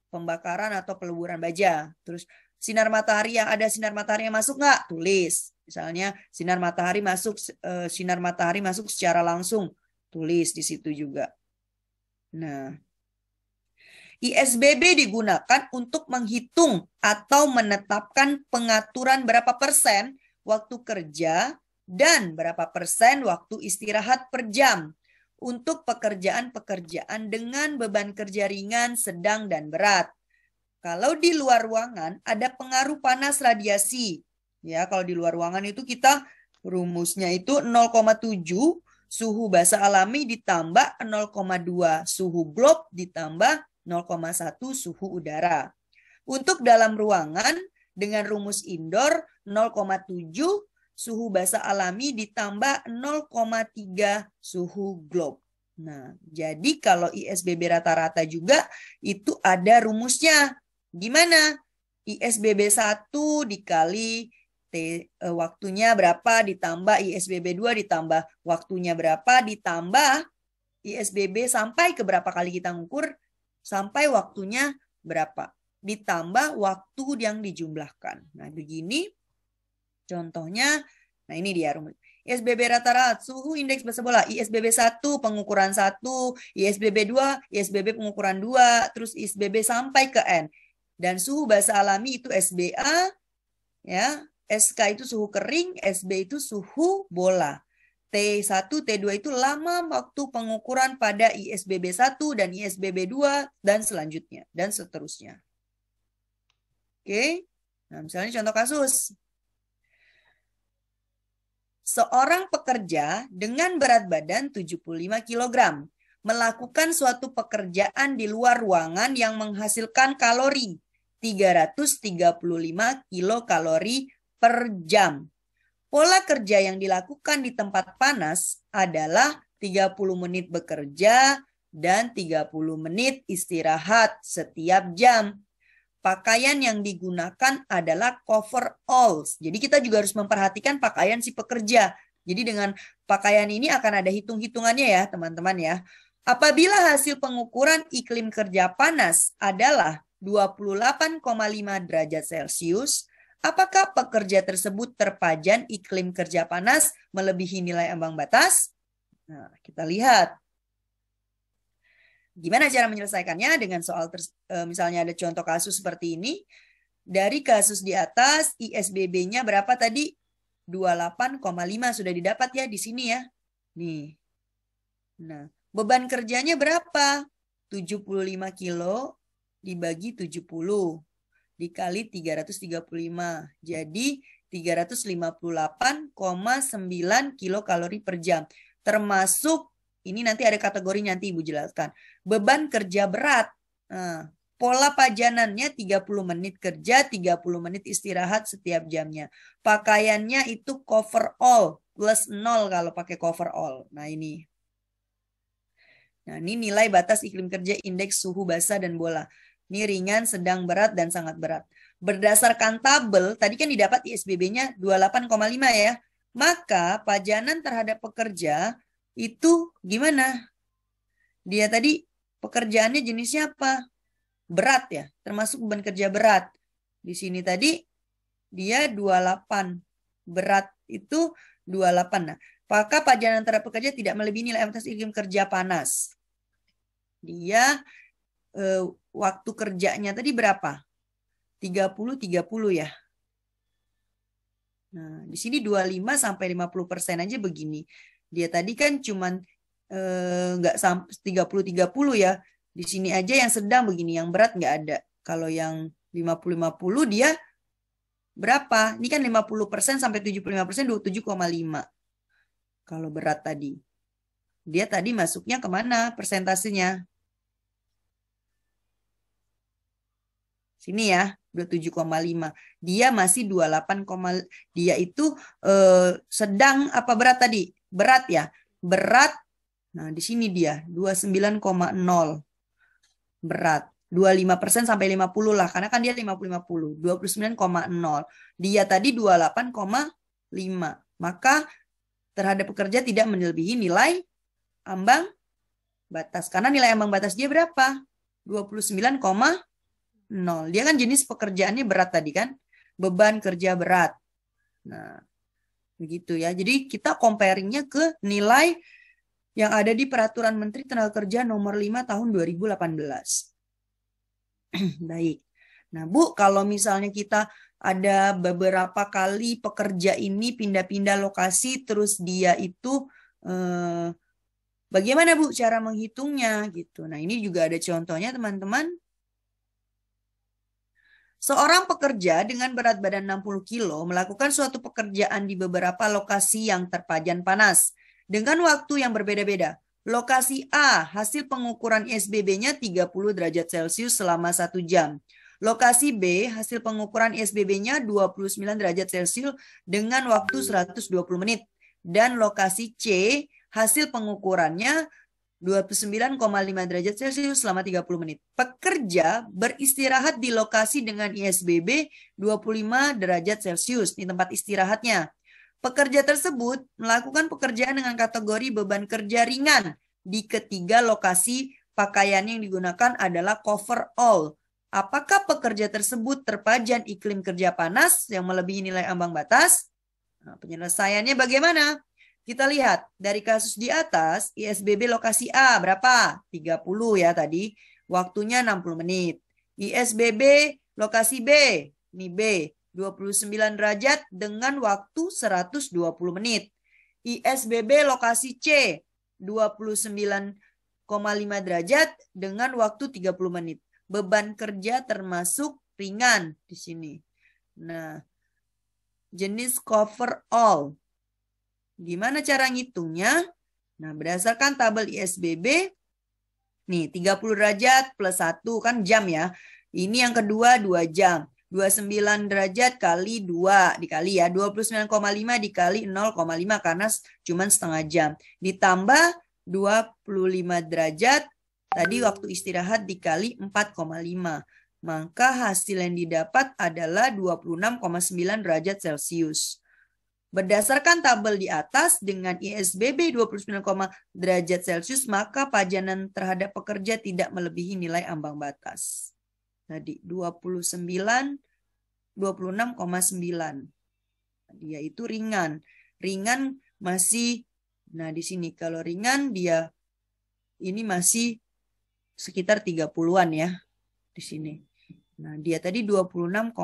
Pembakaran atau peleburan baja. Terus sinar matahari yang ada sinar matahari yang masuk nggak? Tulis. Misalnya sinar matahari masuk secara langsung. Tulis di situ juga. Nah, ISBB digunakan untuk menghitung atau menetapkan pengaturan berapa persen waktu kerja dan berapa persen waktu istirahat per jam untuk pekerjaan-pekerjaan dengan beban kerja ringan, sedang, dan berat. Kalau di luar ruangan ada pengaruh panas radiasi. Ya, kalau di luar ruangan itu kita rumusnya itu 0,7 suhu basa alami ditambah 0,2 suhu globe ditambah 0,1 suhu udara. Untuk dalam ruangan dengan rumus indoor 0,7 suhu basa alami ditambah 0,3 suhu globe. Nah, jadi kalau ISBB rata-rata juga itu ada rumusnya. Gimana? ISBB 1 dikali waktunya berapa ditambah ISBB 2 ditambah waktunya berapa ditambah ISBB sampai ke berapa kali kita ngukur sampai waktunya berapa ditambah waktu yang dijumlahkan. Nah, begini contohnya. Nah, ini dia rumus. ISBB rata-rata suhu indeks basa bola, ISBB 1 pengukuran 1, ISBB 2, ISBB pengukuran 2, terus ISBB sampai ke N. Dan suhu basa alami itu SBA Ya, SK itu suhu kering, SB itu suhu bola. T1, T2 itu lama waktu pengukuran pada ISBB 1 dan ISBB 2 dan selanjutnya dan seterusnya. Oke. Nah, misalnya contoh kasus. Seorang pekerja dengan berat badan 75 kg melakukan suatu pekerjaan di luar ruangan yang menghasilkan kalori 335 kilokalori per jam. Pola kerja yang dilakukan di tempat panas adalah 30 menit bekerja dan 30 menit istirahat setiap jam. Pakaian yang digunakan adalah coveralls. Jadi kita juga harus memperhatikan pakaian si pekerja. Jadi dengan pakaian ini akan ada hitung-hitungannya ya teman-teman ya. Apabila hasil pengukuran iklim kerja panas adalah 28,5 derajat Celcius, apakah pekerja tersebut terpajan iklim kerja panas melebihi nilai ambang batas? Nah, kita lihat. Gimana cara menyelesaikannya dengan soal misalnya ada contoh kasus seperti ini. Dari kasus di atas ISBB-nya berapa tadi? 28,5 sudah didapat ya di sini ya. Nih. Nah, beban kerjanya berapa? 75 kilo dibagi 70 dikali 335. Jadi 358,9 kilokalori per jam. Termasuk ini nanti ada kategori nanti Ibu jelaskan. Beban kerja berat. Nah, pola pajanannya 30 menit kerja, 30 menit istirahat setiap jamnya. Pakaiannya itu coverall plus 0 kalau pakai coverall. Nah ini. Nah ini nilai batas iklim kerja indeks suhu basah dan bola. Ini ringan, sedang berat, dan sangat berat. Berdasarkan tabel, tadi kan didapat ISBB-nya 28,5 ya. Maka pajanan terhadap pekerja itu gimana? Dia tadi pekerjaannya jenisnya apa? Berat ya, termasuk beban kerja berat. Di sini tadi dia 28. Berat itu 28. Nah, maka pajanan terhadap pekerja tidak melebihi nilai batas iklim kerja panas. Dia waktu kerjanya tadi berapa? 30 ya. Nah, di sini 25 sampai 50% aja begini. Dia tadi kan cuman nggak sampai 30 ya. Di sini aja yang sedang begini, yang berat nggak ada. Kalau yang 50 dia berapa? Ini kan 50% sampai 75%, 27,5. Kalau berat tadi. Dia tadi masuknya kemana persentasenya? Sini ya, 27,5. Dia masih 28, dia itu sedang apa berat tadi? Berat ya. Berat. Nah, di sini dia 29,0. Berat. 25% sampai 50 lah. Karena kan dia 50-50. 29,0. Dia tadi 28,5. Maka terhadap pekerja tidak melebihi nilai ambang batas. Karena nilai ambang batas dia berapa? 29,0. Dia kan jenis pekerjaannya berat tadi kan. Beban kerja berat. Nah, begitu ya. Jadi kita comparingnya ke nilai yang ada di Peraturan Menteri Tenaga Kerja nomor 5 tahun 2018. Baik. Nah, Bu, kalau misalnya kita ada beberapa kali pekerja ini pindah-pindah lokasi, terus dia itu bagaimana Bu cara menghitungnya gitu. Nah, ini juga ada contohnya teman-teman. Seorang pekerja dengan berat badan 60 kilo melakukan suatu pekerjaan di beberapa lokasi yang terpajan panas dengan waktu yang berbeda-beda. Lokasi A, hasil pengukuran ISBB-nya 30 derajat Celcius selama 1 jam. Lokasi B, hasil pengukuran ISBB-nya 29 derajat Celcius dengan waktu 120 menit. Dan lokasi C, hasil pengukurannya 29,5 derajat Celcius selama 30 menit. Pekerja beristirahat di lokasi dengan ISBB 25 derajat Celcius di tempat istirahatnya. Pekerja tersebut melakukan pekerjaan dengan kategori beban kerja ringan. Di ketiga lokasi pakaian yang digunakan adalah coverall. Apakah pekerja tersebut terpajan iklim kerja panas yang melebihi nilai ambang batas? Nah, penyelesaiannya bagaimana? Kita lihat dari kasus di atas, ISBB lokasi A berapa? 30 ya tadi. Waktunya 60 menit. ISBB lokasi B, ini B, 29 derajat dengan waktu 120 menit. ISBB lokasi C 29,5 derajat dengan waktu 30 menit. Beban kerja termasuk ringan di sini. Nah, jenis coverall. Gimana cara ngitungnya? Nah, berdasarkan tabel ISBB, nih 30 derajat plus 1 kan jam ya. Ini yang kedua 2 jam. 29 derajat kali 2 dikali ya. 29,5 dikali 0,5 karena cuma setengah jam. Ditambah 25 derajat. Tadi waktu istirahat dikali 4,5. Maka hasil yang didapat adalah 26,9 derajat Celcius. Berdasarkan tabel di atas dengan ISBB 29, derajat Celcius, maka pajanan terhadap pekerja tidak melebihi nilai ambang batas. Tadi 26,9. Dia itu ringan. Ringan masih, nah di sini kalau ringan dia ini masih sekitar 30-an ya di sini. Nah, dia tadi 26,9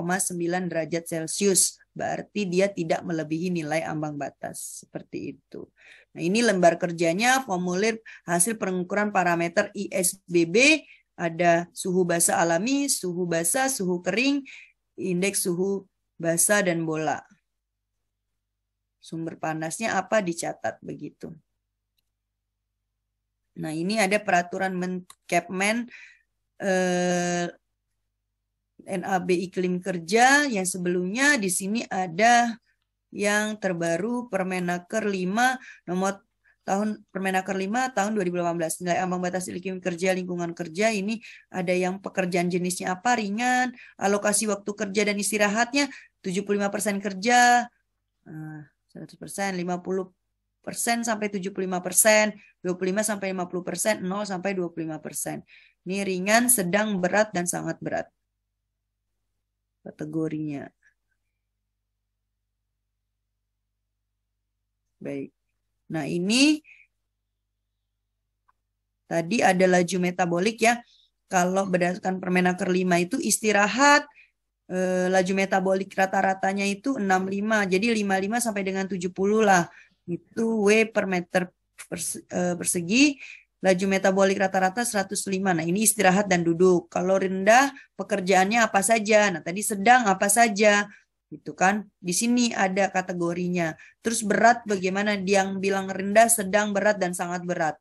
derajat Celcius. Berarti dia tidak melebihi nilai ambang batas. Seperti itu. Nah, ini lembar kerjanya, formulir hasil pengukuran parameter ISBB. Ada suhu basah alami, suhu basah, suhu kering, indeks suhu basah, dan bola. Sumber panasnya apa dicatat begitu. Nah, ini ada peraturan Kepmen NAB iklim kerja yang sebelumnya. Di sini ada yang terbaru Permenaker 5 nomor Permenaker 5 tahun 2018. Nilai ambang batas iklim kerja lingkungan kerja ini ada yang pekerjaan jenisnya apa, ringan, alokasi waktu kerja dan istirahatnya 75% kerja, 100%, 50% sampai 75%, 25 sampai 50%, 0 sampai 25%. Ini ringan, sedang, berat, dan sangat berat kategorinya. Baik. Nah, ini tadi ada laju metabolik ya. Kalau berdasarkan Permenaker 5 itu istirahat, laju metabolik rata-ratanya itu 65. Jadi 55 sampai dengan 70 lah. Itu W per meter persegi. Laju metabolik rata-rata 105. Nah, ini istirahat dan duduk. Kalau rendah, pekerjaannya apa saja. Nah, tadi sedang apa saja. Gitu kan. Di sini ada kategorinya. Terus berat bagaimana? Dia yang bilang rendah, sedang, berat, dan sangat berat.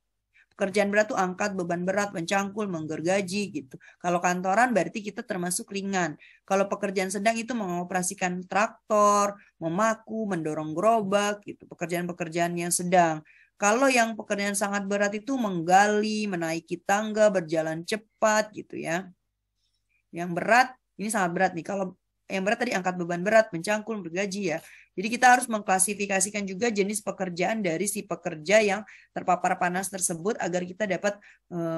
Pekerjaan berat tuh angkat beban berat, mencangkul, menggergaji gitu. Kalau kantoran berarti kita termasuk ringan. Kalau pekerjaan sedang itu mengoperasikan traktor, memaku, mendorong gerobak gitu. Pekerjaan-pekerjaan yang sedang. Kalau yang pekerjaan sangat berat itu menggali, menaiki tangga, berjalan cepat gitu ya. Yang berat, ini sangat berat nih. Kalau yang berat tadi angkat beban berat, mencangkul, bergaji ya. Jadi kita harus mengklasifikasikan juga jenis pekerjaan dari si pekerja yang terpapar panas tersebut agar kita dapat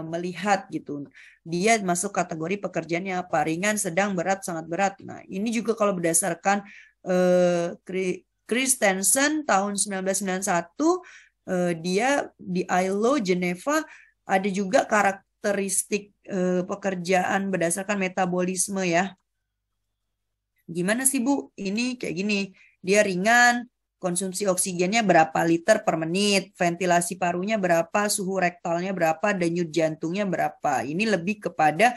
melihat gitu. Dia masuk kategori pekerjaannya apa, ringan, sedang, berat, sangat berat. Nah ini juga kalau berdasarkan Christensen tahun 1991, dia di ILO Geneva ada juga karakteristik pekerjaan berdasarkan metabolisme ya. Gimana sih Bu? Ini kayak gini. Dia ringan, konsumsi oksigennya berapa liter per menit, ventilasi parunya berapa, suhu rektalnya berapa, denyut jantungnya berapa. Ini lebih kepada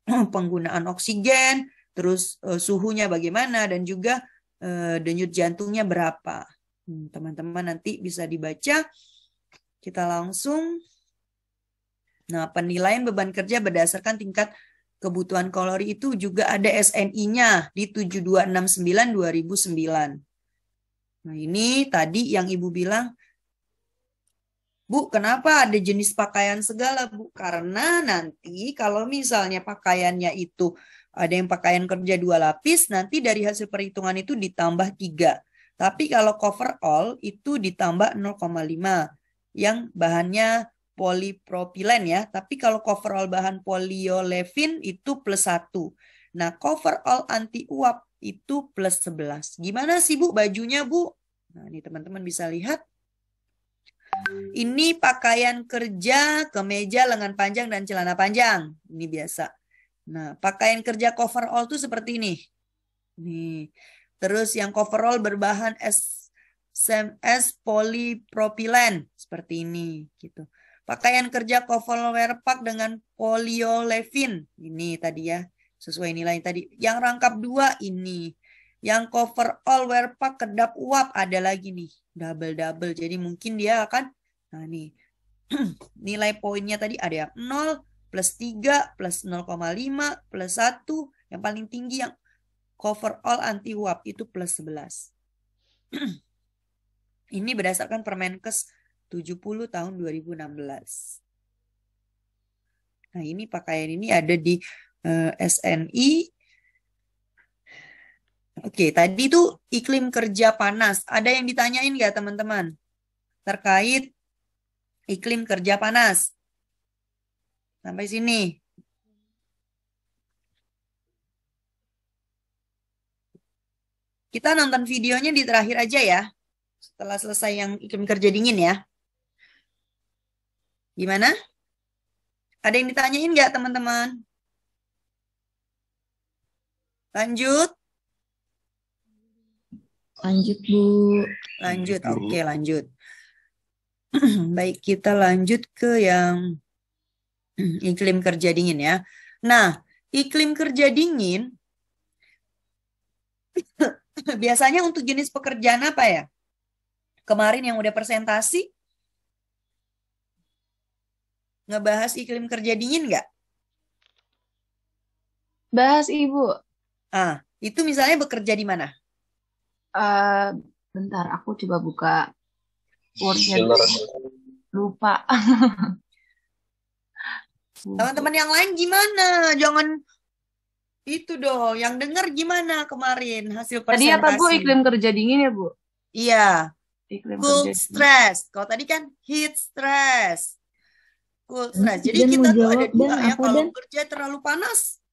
penggunaan oksigen, terus suhunya bagaimana, dan juga denyut jantungnya berapa. Teman-teman nanti bisa dibaca. Kita langsung. Nah, penilaian beban kerja berdasarkan tingkat kebutuhan kalori itu juga ada SNI-nya di 7269/2009. Nah, ini tadi yang Ibu bilang, Bu, kenapa ada jenis pakaian segala, Bu? Karena nanti kalau misalnya pakaiannya itu ada yang pakaian kerja 2 lapis, nanti dari hasil perhitungan itu ditambah 3. Tapi kalau coverall itu ditambah 0,5 yang bahannya polipropilen ya. Tapi kalau coverall bahan polyolefin itu +1. Nah, coverall anti uap itu +11. Gimana sih Bu bajunya Bu? Nah, ini teman-teman bisa lihat. Ini pakaian kerja, kemeja, lengan panjang, dan celana panjang. Ini biasa. Nah, pakaian kerja coverall itu seperti ini. Nih. Terus yang coverall berbahan SMS polipropilen seperti ini gitu. Pakaian kerja coverall wear pack dengan polyolefin. Ini tadi ya, sesuai nilai tadi. Yang rangkap 2 ini. Yang coverall wear pack kedap uap ada lagi nih, double. Jadi mungkin dia akan, nah nih, nilai poinnya tadi ada yang 0, +3, +0,5, +1. Yang paling tinggi yang coverall anti uap itu +11. Ini berdasarkan Permenkes 70 tahun 2016. Nah ini pakaian ini ada di SNI. Oke, tadi itu iklim kerja panas. Ada yang ditanyain nggak teman-teman? Terkait iklim kerja panas. Sampai sini. Kita nonton videonya di terakhir aja ya. Setelah selesai yang iklim kerja dingin ya. Gimana? Ada yang ditanyain nggak teman-teman? Lanjut. Lanjut, Bu. Lanjut, oke lanjut. Baik, kita lanjut ke yang iklim kerja dingin ya. Nah, iklim kerja dingin biasanya untuk jenis pekerjaan apa ya? Kemarin yang udah presentasi ngebahas iklim kerja dingin nggak? Bahas Ibu. Ah, itu misalnya bekerja di mana? Bentar, aku coba buka Word-nya dulu. Lupa. Teman-teman yang lain gimana? Jangan itu dong. Yang dengar gimana kemarin hasil Tadi presentasi? apa Bu? Iklim kerja dingin ya Bu? Iya. Iklim Cold kerja dingin. stress. Kalau tadi kan heat stress. Cold stress. Jadi Dan kita mau tuh ada jawab, dua Dan, ya. apa, Kalau Dan? kerja terlalu panas,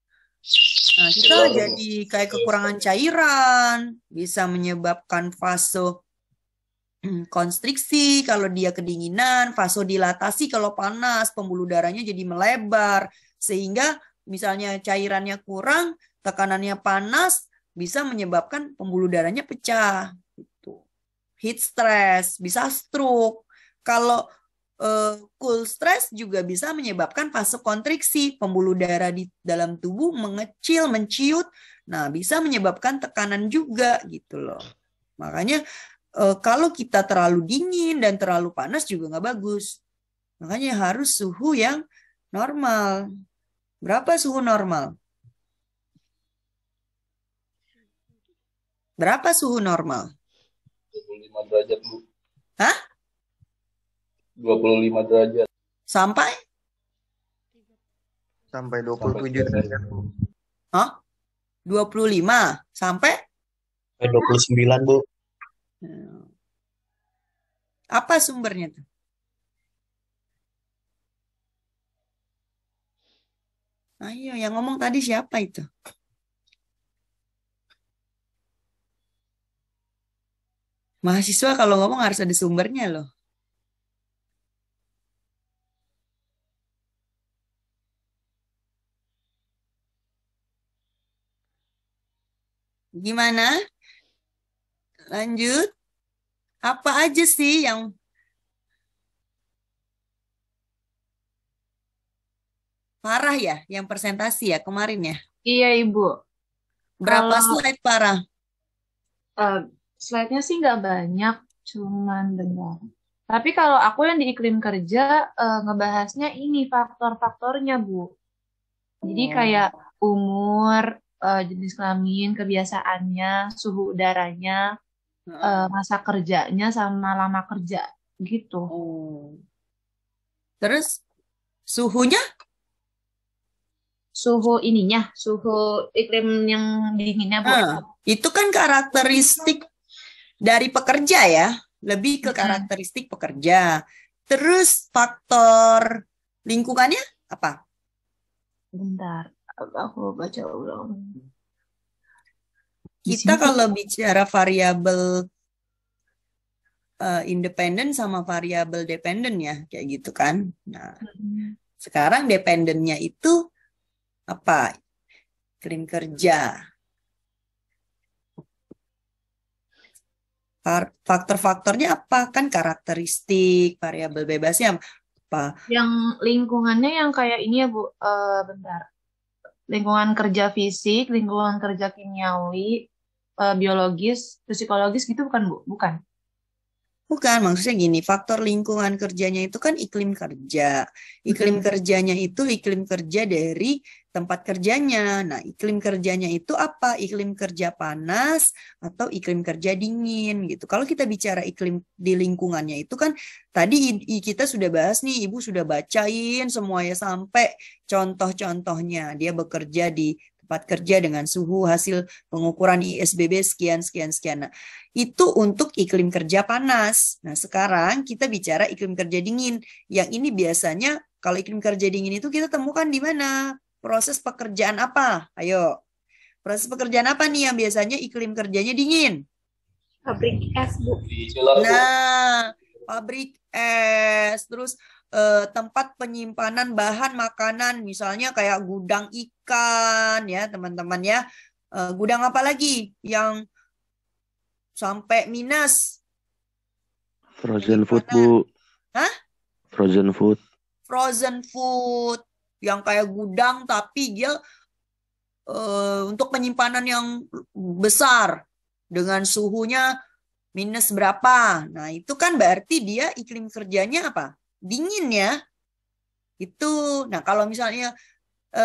nah kita jadi kayak kekurangan cairan, bisa menyebabkan vasokonstriksi kalau dia kedinginan, vasodilatasi kalau panas, pembuluh darahnya jadi melebar, sehingga misalnya cairannya kurang, tekanannya panas, bisa menyebabkan pembuluh darahnya pecah. Gitu. Heat stress, bisa stroke. Kalau cool stress juga bisa menyebabkan vasokonstriksi, pembuluh darah di dalam tubuh mengecil, menciut. Nah, bisa menyebabkan tekanan juga gitu loh. Makanya kalau kita terlalu dingin dan terlalu panas juga nggak bagus. Makanya harus suhu yang normal. Berapa suhu normal? Berapa suhu normal? 25 derajat, Bu. Hah? 25 derajat. Sampai? Sampai 27 derajat, Bu. Hah? 25? Sampai? 29, Bu. Apa sumbernya tuh? Ayo, yang ngomong tadi siapa itu? Mahasiswa kalau ngomong harus ada sumbernya loh. Gimana? Lanjut. Apa aja sih yang parah ya, yang presentasi ya kemarin ya? Iya Ibu. Berapa Kalau slide parah? slide-nya sih nggak banyak, cuman bentar. Tapi kalau aku yang di iklim kerja ngebahasnya ini faktor-faktornya Bu. Jadi kayak umur, jenis kelamin, kebiasaannya, suhu udaranya, masa kerjanya, sama lama kerja gitu. Oh. Terus suhunya? Suhu ininya, suhu iklim yang dinginnya Bu. Itu kan karakteristik dari pekerja ya, lebih ke karakteristik pekerja. Terus faktor lingkungannya apa? Bentar, aku baca ulang. Kita kalau bicara variabel independen sama variabel dependen ya, kayak gitu kan. Nah, sekarang dependennya itu apa? Iklim kerja. Faktor-faktornya apa? Kan karakteristik, variabel bebasnya apa? Yang lingkungannya yang kayak ini ya, Bu. Bentar. Lingkungan kerja fisik, lingkungan kerja kimiawi, biologis, psikologis gitu bukan, Bu? Bukan. Bukan, maksudnya gini, faktor lingkungan kerjanya itu kan iklim kerja. Iklim kerjanya itu iklim kerja dari tempat kerjanya. Nah, iklim kerjanya itu apa? Iklim kerja panas atau iklim kerja dingin gitu. Kalau kita bicara iklim di lingkungannya itu kan tadi kita sudah bahas nih, Ibu sudah bacain semuanya sampai contoh-contohnya. Dia bekerja di tempat kerja dengan suhu hasil pengukuran ISBB sekian, sekian, sekian. Nah, itu untuk iklim kerja panas. Nah, sekarang kita bicara iklim kerja dingin. Yang ini biasanya kalau iklim kerja dingin itu kita temukan di mana? Proses pekerjaan apa? Ayo. Proses pekerjaan apa nih yang biasanya iklim kerjanya dingin? Pabrik es, Bu. Di chiller, Bu. Nah, pabrik es, terus tempat penyimpanan bahan makanan, misalnya kayak gudang ikan ya teman-teman ya. Gudang apa lagi yang sampai minus? Frozen food, Penyimpanan. Bu. Hah? Frozen food. Frozen food yang kayak gudang tapi dia untuk penyimpanan yang besar dengan suhunya minus berapa. Nah, itu kan berarti dia iklim kerjanya apa? Dingin ya. Itu. Nah, kalau misalnya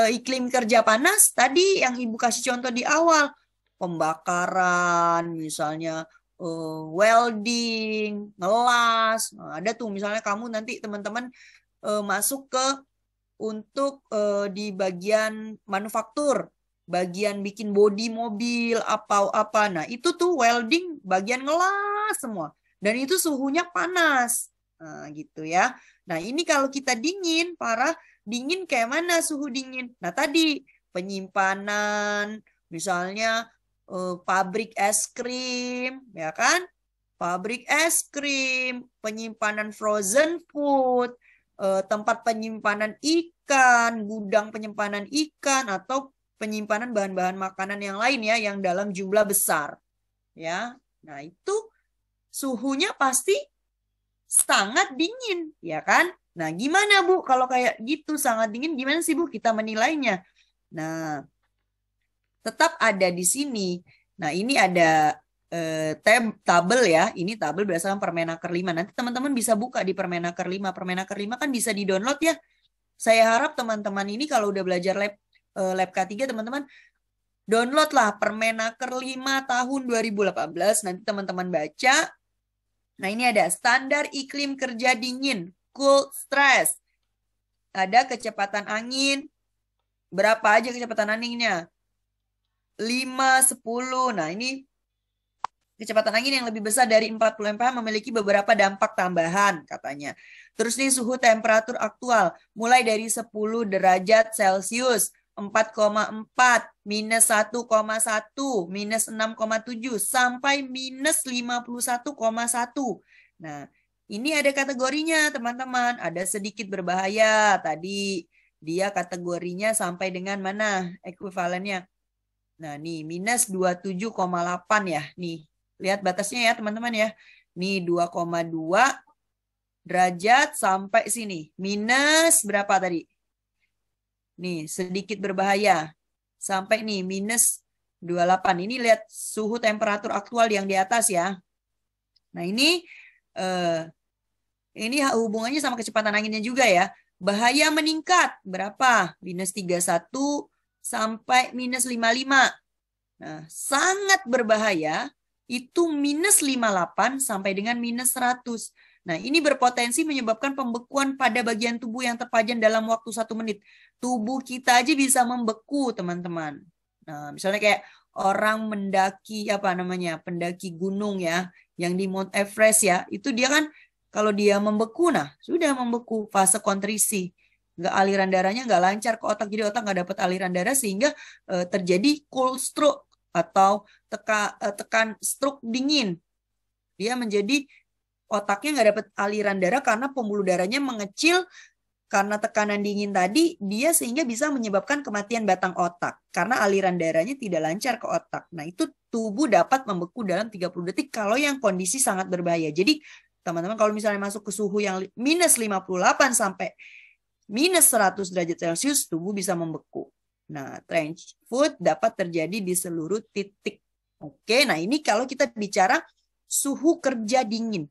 iklim kerja panas, tadi yang Ibu kasih contoh di awal, pembakaran, misalnya welding, ngelas. Nah, ada tuh misalnya kamu nanti teman-teman masuk ke untuk di bagian manufaktur, bagian bikin bodi mobil, apa. Nah, itu tuh welding, bagian ngelas semua. Dan itu suhunya panas. Nah, gitu ya. Nah, ini kalau kita dingin, parah, dingin kayak mana suhu dingin? Nah, tadi penyimpanan, misalnya pabrik es krim, ya kan? Pabrik es krim, penyimpanan frozen food, tempat penyimpanan ikan, gudang penyimpanan ikan, atau penyimpanan bahan-bahan makanan yang lain ya, yang dalam jumlah besar. Ya, nah itu suhunya pasti sangat dingin, ya kan? Nah, gimana Bu? Kalau kayak gitu sangat dingin, gimana sih Bu kita menilainya? Nah, tetap ada di sini. Nah, ini ada tabel ya. Ini tabel berdasarkan Permenaker 5. Nanti teman-teman bisa buka di Permenaker 5. Permenaker 5 kan bisa di-download ya. Saya harap teman-teman ini kalau udah belajar lab K3, teman-teman download lah Permenaker 5 tahun 2018. Nanti teman-teman baca. Nah, ini ada standar iklim kerja dingin, cool stress. Ada kecepatan angin. Berapa aja kecepatan anginnya? 5, 10. Nah, ini kecepatan angin yang lebih besar dari 40 mph memiliki beberapa dampak tambahan katanya. Terus nih suhu temperatur aktual mulai dari 10 derajat Celcius, 4,4, minus 1,1, minus 6,7, sampai minus 51,1. Nah, ini ada kategorinya teman-teman. Ada sedikit berbahaya. Tadi dia kategorinya sampai dengan mana ekuivalennya? Nah, nih minus 27,8 ya. Nih, lihat batasnya ya teman-teman ya. Nih 2,2 derajat sampai sini. Minus berapa tadi? Nih, sedikit berbahaya. Sampai nih, minus 28. Ini lihat suhu temperatur aktual yang di atas ya. Nah, ini hubungannya sama kecepatan anginnya juga ya. Bahaya meningkat. Berapa? Minus 31 sampai minus 55. Nah, sangat berbahaya. Itu minus 58 sampai dengan minus 100. Nah, ini berpotensi menyebabkan pembekuan pada bagian tubuh yang terpajan dalam waktu 1 menit. Tubuh kita aja bisa membeku, teman-teman. Nah, misalnya kayak orang mendaki, pendaki gunung ya, yang di Mount Everest ya, itu dia kan, kalau dia membeku, nah, sudah membeku, fase kontrisi. Aliran darahnya nggak lancar ke otak, jadi otak nggak dapat aliran darah, sehingga terjadi cold stroke, atau tekan stroke dingin. Dia menjadi otaknya nggak dapat aliran darah karena pembuluh darahnya mengecil karena tekanan dingin tadi, sehingga bisa menyebabkan kematian batang otak karena aliran darahnya tidak lancar ke otak. Nah, itu tubuh dapat membeku dalam 30 detik kalau yang kondisi sangat berbahaya. Jadi teman-teman kalau misalnya masuk ke suhu yang minus 58 sampai minus 100 derajat Celcius, tubuh bisa membeku. Nah, trench foot dapat terjadi di seluruh titik. Oke, nah ini kalau kita bicara suhu kerja dingin.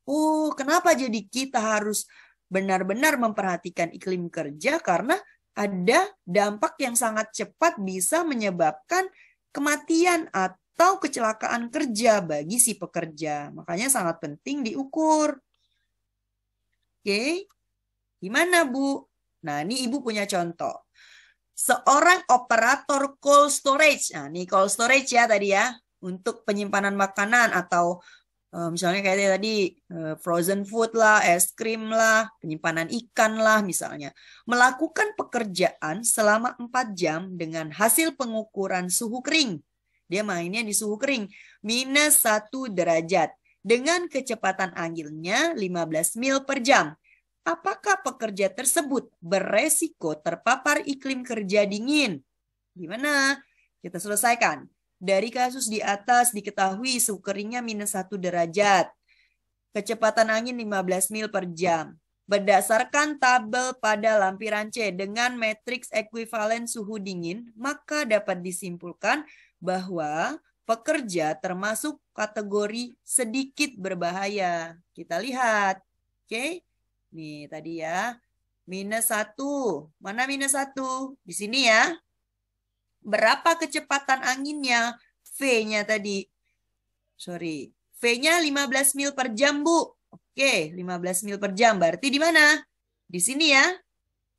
Oh, kenapa jadi kita harus benar-benar memperhatikan iklim kerja? Karena ada dampak yang sangat cepat bisa menyebabkan kematian atau kecelakaan kerja bagi si pekerja. Makanya sangat penting diukur. Oke, gimana Bu? Nah, ini Ibu punya contoh. Seorang operator cold storage. Nah, ini cold storage ya tadi ya. Untuk penyimpanan makanan atau misalnya kayak tadi frozen food lah, es krim lah, penyimpanan ikan lah misalnya. Melakukan pekerjaan selama 4 jam dengan hasil pengukuran suhu kering. Dia mainnya di suhu kering. Minus 1 derajat. Dengan kecepatan anginnya 15 mil per jam. Apakah pekerja tersebut beresiko terpapar iklim kerja dingin? Gimana? Kita selesaikan. Dari kasus di atas diketahui suhu keringnya minus 1 derajat. Kecepatan angin 15 mil per jam. Berdasarkan tabel pada lampiran C dengan matriks ekuivalen suhu dingin, maka dapat disimpulkan bahwa pekerja termasuk kategori sedikit berbahaya. Kita lihat. Oke. Nih tadi ya. Minus 1. Mana minus 1? Di sini ya. Berapa kecepatan anginnya? V-nya tadi. Sorry. V-nya 15 mil per jam, Bu. Oke, 15 mil per jam. Berarti di mana? Di sini ya.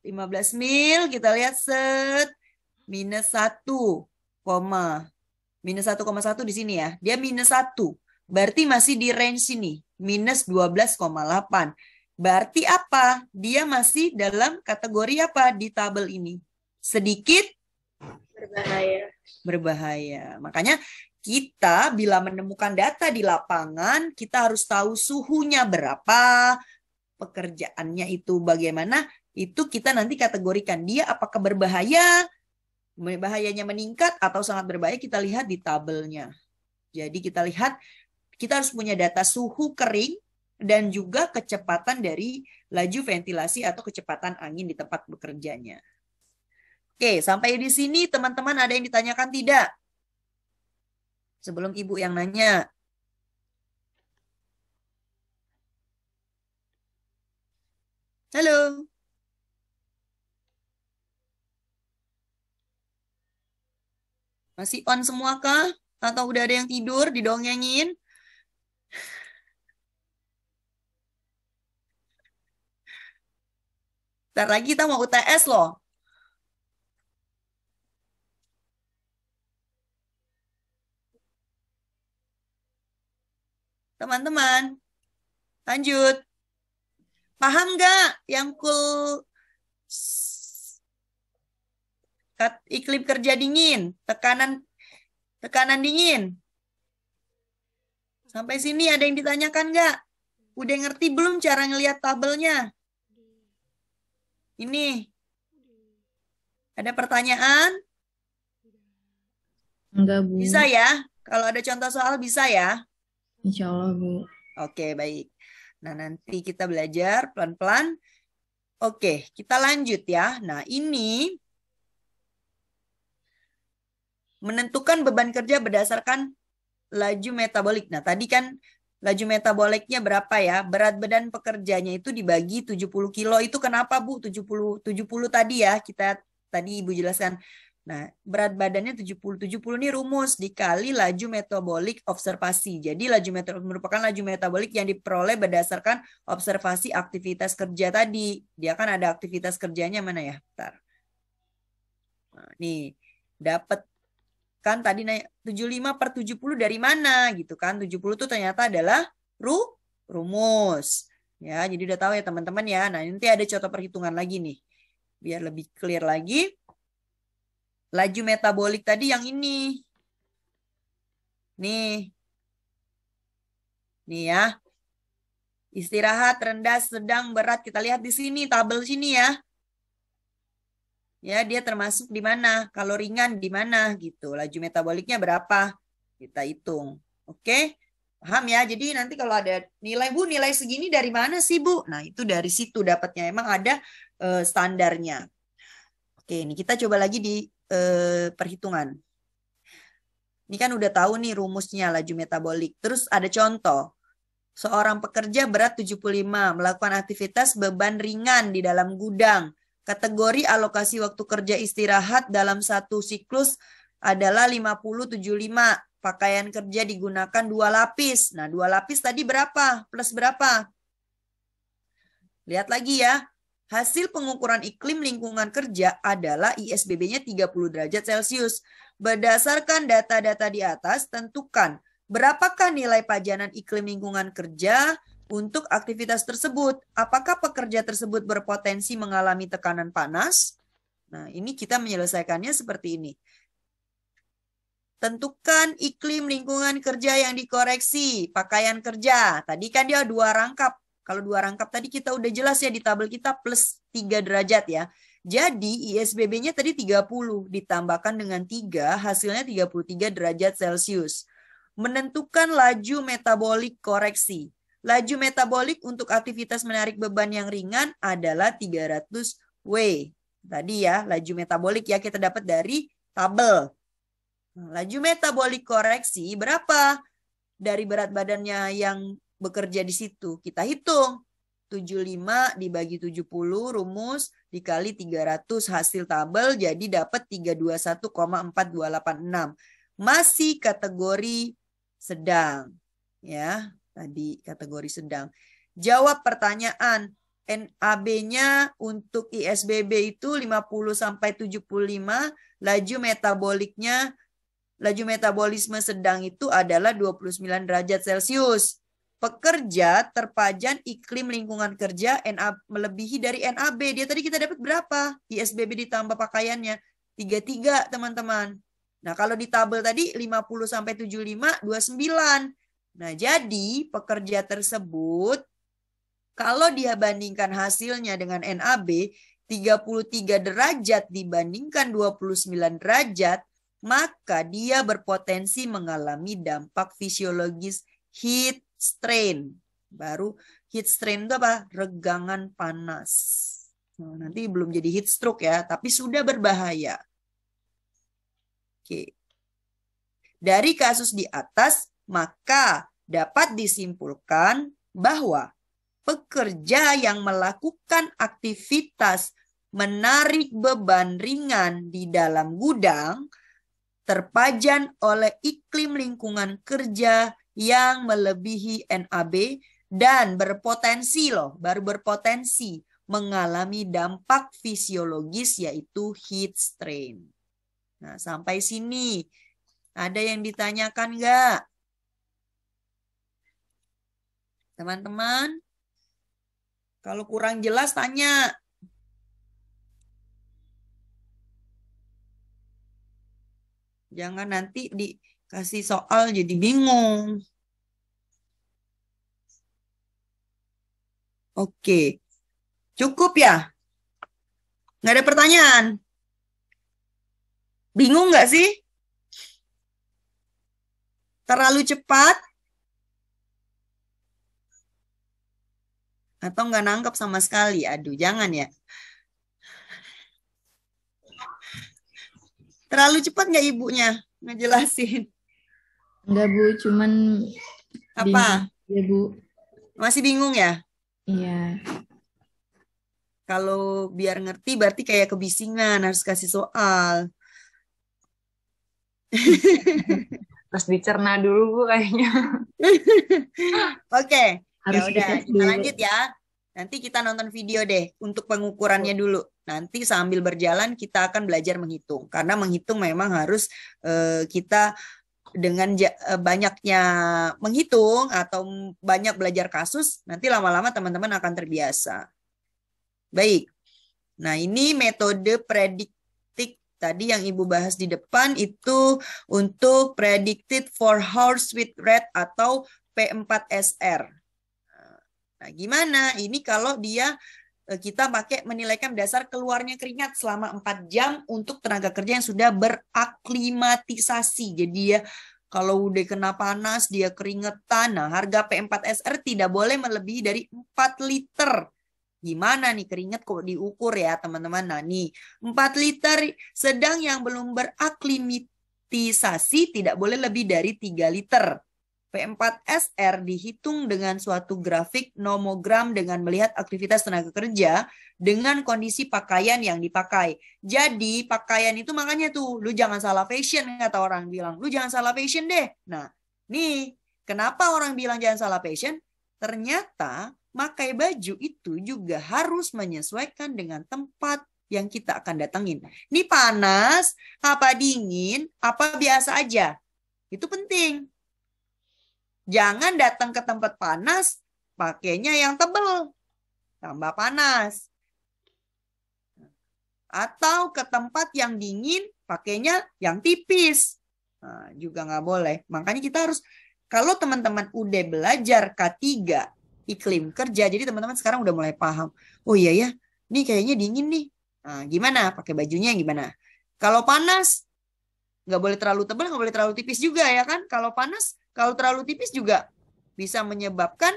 15 mil, kita lihat set. Minus 1, minus 1,1 di sini ya. Dia minus 1. Berarti masih di range sini. Minus 12,8. Berarti apa? Dia masih dalam kategori apa di tabel ini? Sedikit Berbahaya. berbahaya. Makanya kita bila menemukan data di lapangan, kita harus tahu suhunya berapa, pekerjaannya itu bagaimana, itu kita nanti kategorikan dia apakah berbahaya, bahayanya meningkat atau sangat berbahaya, kita lihat di tabelnya. Jadi kita lihat, kita harus punya data suhu kering, dan juga kecepatan dari laju ventilasi atau kecepatan angin di tempat bekerjanya. Oke, sampai di sini teman-teman ada yang ditanyakan tidak? Sebelum Ibu yang nanya. Halo. Masih on semua kah? Atau udah ada yang tidur didongengin? Ntar lagi kita mau UTS loh. Teman-teman, lanjut. Paham nggak yang iklim kerja dingin, tekanan dingin? Sampai sini ada yang ditanyakan nggak? Udah ngerti belum cara ngelihat tabelnya? Ini. Ada pertanyaan? Enggak, Bu. Bisa ya? Kalau ada contoh soal bisa ya? Insya Allah, Bu. Oke, baik. Nah, nanti kita belajar pelan-pelan. Oke, kita lanjut ya. Nah, ini menentukan beban kerja berdasarkan laju metabolik. Nah, tadi kan laju metaboliknya berapa ya? Berat badan pekerjanya itu dibagi 70 kilo. Itu kenapa, Bu? 70 tadi ya. Tadi Ibu jelaskan. Nah, berat badannya 70 ini rumus dikali laju metabolik observasi. Jadi laju metabolik merupakan laju metabolik yang diperoleh berdasarkan observasi aktivitas kerja tadi. Dia kan ada aktivitas kerjanya mana ya? Bentar. Nah, nih, dapat kan tadi 75 per 70 dari mana gitu kan? 70 itu ternyata adalah rumus. Ya, jadi udah tahu ya teman-teman ya. Nah, nanti ada contoh perhitungan lagi nih. Biar lebih clear lagi. Laju metabolik tadi yang ini. Nih. Nih ya. Istirahat, rendah, sedang, berat. Kita lihat di sini, tabel sini ya. Ya, dia termasuk di mana? Kalau ringan di mana gitu. Laju metaboliknya berapa? Kita hitung. Oke? Paham ya? Jadi nanti kalau ada nilai, Bu, nilai segini dari mana sih, Bu? Nah, itu dari situ dapatnya. Emang ada standarnya. Oke, ini kita coba lagi di perhitungan. Ini kan udah tahu nih rumusnya laju metabolik. Terus ada contoh. Seorang pekerja berat 75 melakukan aktivitas beban ringan di dalam gudang. Kategori alokasi waktu kerja istirahat dalam satu siklus adalah 50-75. Pakaian kerja digunakan 2 lapis. Nah, 2 lapis tadi berapa? Plus berapa? Lihat lagi ya. Hasil pengukuran iklim lingkungan kerja adalah ISBB-nya 30 derajat Celcius. Berdasarkan data-data di atas, tentukan berapakah nilai pajanan iklim lingkungan kerja untuk aktivitas tersebut. Apakah pekerja tersebut berpotensi mengalami tekanan panas? Nah, ini kita menyelesaikannya seperti ini. Tentukan iklim lingkungan kerja yang dikoreksi. Pakaian kerja. Tadi kan dia 2 rangkap. Kalau 2 rangkap tadi kita udah jelas ya di tabel kita plus 3 derajat ya. Jadi ISBB-nya tadi 30. Ditambahkan dengan 3 hasilnya 33 derajat Celcius. Menentukan laju metabolik koreksi. Laju metabolik untuk aktivitas menarik beban yang ringan adalah 300 W. Tadi ya laju metabolik ya kita dapat dari tabel. Laju metabolik koreksi berapa? Dari berat badannya yang bekerja di situ. Kita hitung. 75 dibagi 70 rumus dikali 300 hasil tabel jadi dapat 321,4286. Masih kategori sedang. Ya, tadi kategori sedang. Jawab pertanyaan. NAB-nya untuk ISBB itu 50 sampai 75, laju metabolisme sedang itu adalah 29 derajat Celcius. Pekerja terpajan iklim lingkungan kerja melebihi dari NAB. Dia tadi kita dapat berapa? ISBB ditambah pakaiannya 33, teman-teman. Nah, kalau di tabel tadi 50 sampai 75 29. Nah, jadi pekerja tersebut kalau dia bandingkan hasilnya dengan NAB 33 derajat dibandingkan 29 derajat, maka dia berpotensi mengalami dampak fisiologis heat strain. Baru heat strain itu apa? Regangan panas. Nah, nanti belum jadi heat stroke ya, tapi sudah berbahaya. Oke. Dari kasus di atas, maka dapat disimpulkan bahwa pekerja yang melakukan aktivitas menarik beban ringan di dalam gudang terpajan oleh iklim lingkungan kerja yang melebihi NAB dan berpotensi baru berpotensi mengalami dampak fisiologis yaitu heat strain. Nah, sampai sini ada yang ditanyakan nggak? Teman-teman, kalau kurang jelas tanya. Jangan nanti dikasih soal jadi bingung. Oke. Cukup ya? Nggak ada pertanyaan? Bingung nggak sih? Terlalu cepat? Atau nggak nangkep sama sekali? Aduh, jangan ya. Terlalu cepat nggak ibunya ngejelasin? Enggak, Bu, cuman Apa? bingung ya, Bu. Masih bingung ya? Iya. Kalau biar ngerti berarti kayak kebisingan, harus kasih soal. Terus dicerna dulu, Bu, kayaknya. Oke, ya Harus udah dites kita dulu. lanjut ya. Nanti kita nonton video deh untuk pengukurannya dulu. Nanti sambil berjalan kita akan belajar menghitung. Karena menghitung memang harus kita dengan banyaknya menghitung atau banyak belajar kasus, nanti lama-lama teman-teman akan terbiasa. Baik. Nah, ini metode prediktif tadi yang Ibu bahas di depan itu untuk predicted for horse with rate atau P4SR. Nah, gimana? Ini kalau kita pakai menilaikan berdasar keluarnya keringat selama 4 jam untuk tenaga kerja yang sudah beraklimatisasi. Jadi dia Kalau udah kena panas, dia keringetan. Nah, harga P4SR tidak boleh melebihi dari 4 liter. Gimana nih keringet kok diukur ya teman-teman. Nah nih 4 liter, sedang yang belum beraklimatisasi tidak boleh lebih dari 3 liter. P4SR dihitung dengan suatu grafik nomogram dengan melihat aktivitas tenaga kerja dengan kondisi pakaian yang dipakai. Jadi pakaian itu makanya tuh, lu jangan salah fashion kata orang bilang. Lu jangan salah fashion deh. Nah nih, kenapa orang bilang jangan salah fashion? Ternyata pakai baju itu juga harus menyesuaikan dengan tempat yang kita akan datengin. Ini panas, apa dingin, apa biasa aja. Itu penting. Jangan datang ke tempat panas, pakainya yang tebal, tambah panas. Atau ke tempat yang dingin, pakainya yang tipis. Nah, juga nggak boleh. Makanya kita harus, kalau teman-teman udah belajar K3, iklim kerja, jadi teman-teman sekarang udah mulai paham. Oh iya ya, ini kayaknya dingin nih. Nah, gimana? Pakai bajunya gimana? Kalau panas, nggak boleh terlalu tebal, nggak boleh terlalu tipis juga ya kan? Kalau panas, kalau terlalu tipis juga bisa menyebabkan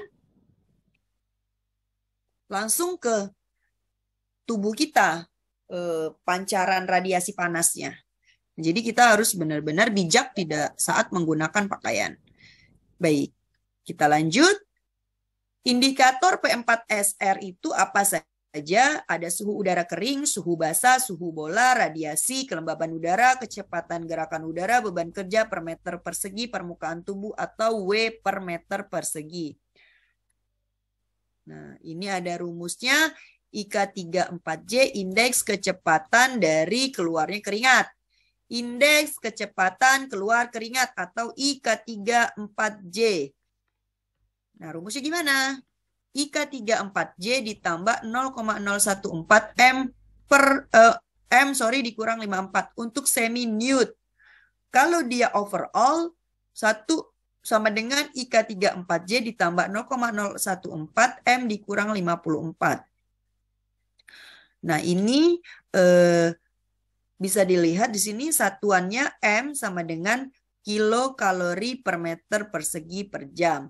langsung ke tubuh kita pancaran radiasi panasnya. Jadi kita harus benar-benar bijak tidak saat menggunakan pakaian. Baik, kita lanjut. Indikator P4SR itu apa saja? Ada suhu udara kering, suhu basah, suhu bola, radiasi, kelembaban udara, kecepatan gerakan udara, beban kerja per meter persegi, permukaan tubuh atau W per meter persegi. Nah, ini ada rumusnya. IK34J, indeks kecepatan dari keluarnya keringat. Indeks kecepatan keluar keringat atau IK34J. Nah, rumusnya gimana? IK34J ditambah 0,014 M dikurang 54 untuk semi nude. Kalau dia overall 1 sama dengan IK34J ditambah 0,014 M dikurang 54. Nah, ini bisa dilihat di sini satuannya M sama dengan kilokalori per meter persegi per jam.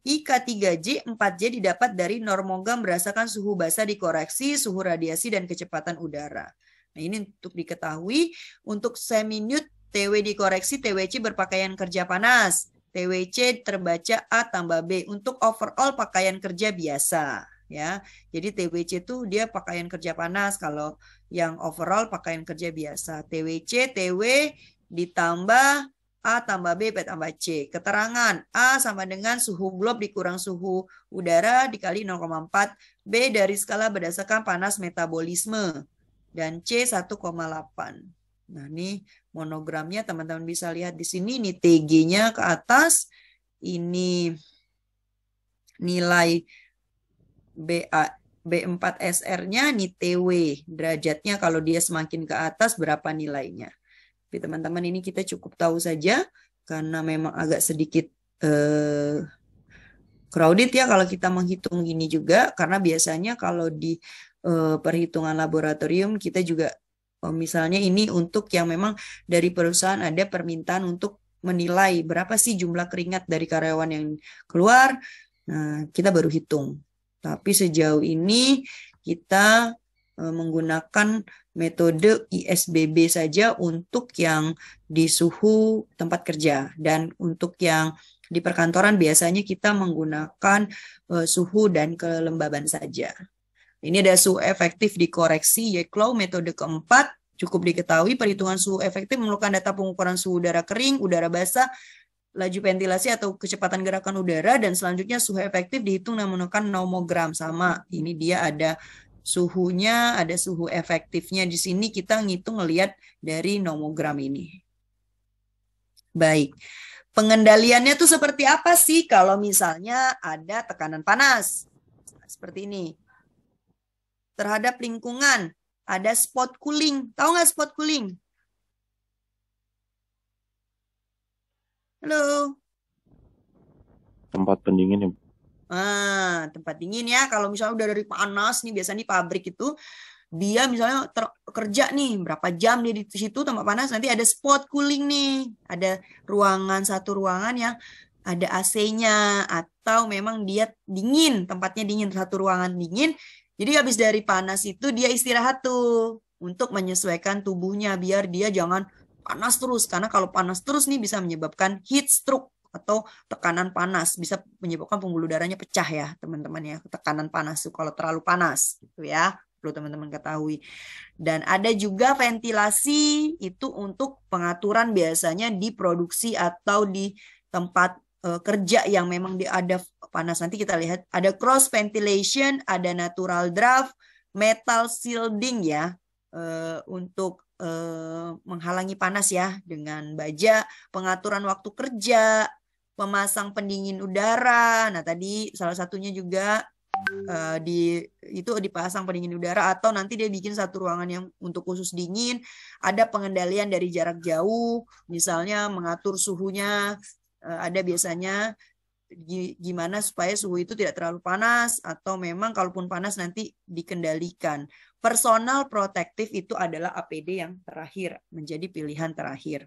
IK3J, 4J didapat dari normogam berdasarkan suhu basah dikoreksi, suhu radiasi, dan kecepatan udara. Nah, ini untuk diketahui, untuk semi-nude, TW dikoreksi, TWC berpakaian kerja panas. TWC terbaca A tambah B. Untuk overall pakaian kerja biasa. Ya, jadi TWC itu dia pakaian kerja panas, kalau yang overall pakaian kerja biasa. TWC, TW ditambah A tambah B, B tambah C. Keterangan A sama dengan suhu glob dikurang suhu udara dikali 0,4. B dari skala berdasarkan panas metabolisme. Dan C 1,8. Nah, ini monogramnya teman-teman bisa lihat di sini. Ini TG-nya ke atas. Ini nilai B4SR-nya, ini TW. Derajatnya kalau dia semakin ke atas berapa nilainya. Tapi teman-teman ini kita cukup tahu saja karena memang agak sedikit crowded ya kalau kita menghitung gini juga, karena biasanya kalau di perhitungan laboratorium kita juga misalnya ini untuk yang memang dari perusahaan ada permintaan untuk menilai berapa sih jumlah keringat dari karyawan yang keluar. Nah, kita baru hitung. Tapi sejauh ini kita menggunakan metode ISBB saja untuk yang di suhu tempat kerja, dan untuk yang di perkantoran biasanya kita menggunakan suhu dan kelembaban saja. Ini ada suhu efektif dikoreksi, Yeklow metode keempat. Cukup diketahui perhitungan suhu efektif memerlukan data pengukuran suhu udara kering, udara basah, laju ventilasi atau kecepatan gerakan udara, dan selanjutnya suhu efektif dihitung dengan menggunakan nomogram. Sama, ini dia ada suhunya, ada suhu efektifnya. Di sini kita ngitung ngelihat dari nomogram ini. Baik, pengendaliannya tuh seperti apa sih kalau misalnya ada tekanan panas? Seperti ini. Terhadap lingkungan, ada spot cooling. Tahu nggak spot cooling? Halo? Tempat pendingin ya. Tempat dingin ya. Kalau misalnya udah dari panas nih, biasanya di pabrik itu dia misalnya kerja nih berapa jam dia di situ tempat panas, nanti ada spot cooling nih, ada satu ruangan yang ada AC-nya, atau memang dia dingin, tempatnya dingin, satu ruangan dingin, jadi habis dari panas itu dia istirahat tuh untuk menyesuaikan tubuhnya biar dia jangan panas terus, karena kalau panas terus nih bisa menyebabkan heat stroke atau tekanan panas, bisa menyebabkan pembuluh darahnya pecah ya teman-teman ya, tekanan panas tuh kalau terlalu panas gitu ya, perlu teman-teman ketahui. Dan ada juga ventilasi, itu untuk pengaturan biasanya di produksi atau di tempat kerja yang memang ada panas. Nanti kita lihat ada cross ventilation, ada natural draft, metal shielding ya, untuk menghalangi panas ya dengan baja, pengaturan waktu kerja, pemasang pendingin udara. Nah, tadi salah satunya juga itu dipasang pendingin udara, atau nanti dia bikin satu ruangan yang untuk khusus dingin. Ada pengendalian dari jarak jauh, misalnya mengatur suhunya, ada biasanya gimana supaya suhu itu tidak terlalu panas, atau memang kalaupun panas nanti dikendalikan. Personal protective itu adalah APD yang terakhir, menjadi pilihan terakhir.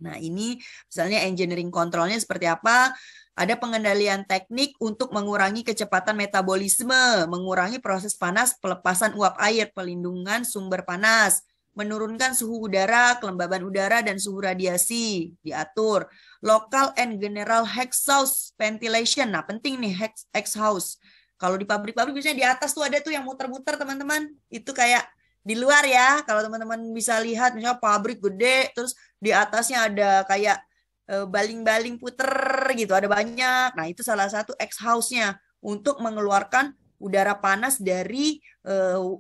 Nah, ini misalnya engineering controlnya seperti apa? Ada pengendalian teknik untuk mengurangi kecepatan metabolisme, mengurangi proses panas, pelepasan uap air, pelindungan sumber panas, menurunkan suhu udara, kelembaban udara, dan suhu radiasi diatur. Local and general exhaust ventilation. Nah, penting nih exhaust. Kalau di pabrik-pabrik biasanya di atas tuh ada tuh yang muter-muter teman-teman. Itu kayak di luar ya. Kalau teman-teman bisa lihat misalnya pabrik gede, terus di atasnya ada kayak baling-baling puter gitu, ada banyak. Nah, itu salah satu exhaust-nya untuk mengeluarkan udara panas dari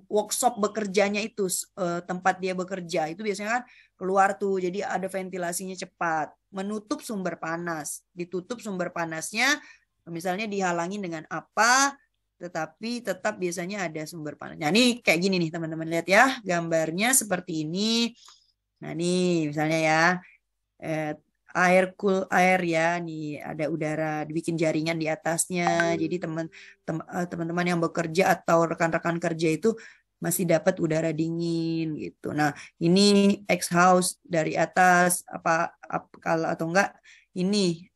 workshop bekerjanya itu, tempat dia bekerja. Itu biasanya kan keluar tuh, jadi ada ventilasinya cepat. Menutup sumber panas, ditutup sumber panasnya, misalnya dihalangi dengan apa, tetapi tetap biasanya ada sumber panas. Nah, ini kayak gini nih teman-teman, lihat ya, gambarnya seperti ini. Nah, nih misalnya ya, cool air ya, nih ada udara, dibikin jaringan di atasnya. Jadi teman-teman yang bekerja atau rekan-rekan kerja itu masih dapat udara dingin gitu. Nah, ini exhaust dari atas kalau atau enggak ini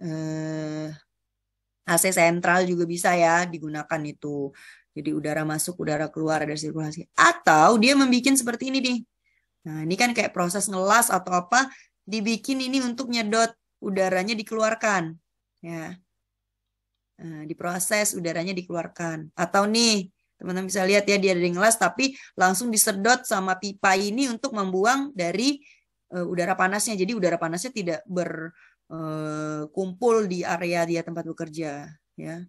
AC sentral juga bisa ya digunakan itu. Jadi udara masuk, udara keluar, ada sirkulasi. Atau dia membuat seperti ini nih. Nah, ini kan kayak proses ngelas atau apa, dibikin ini untuk nyedot udaranya dikeluarkan. Ya. Nah, diproses udaranya dikeluarkan. Atau nih, teman-teman bisa lihat ya, dia ada di ngelas tapi langsung disedot sama pipa ini untuk membuang dari udara panasnya. Jadi udara panasnya tidak berkumpul di area dia tempat bekerja. Ya.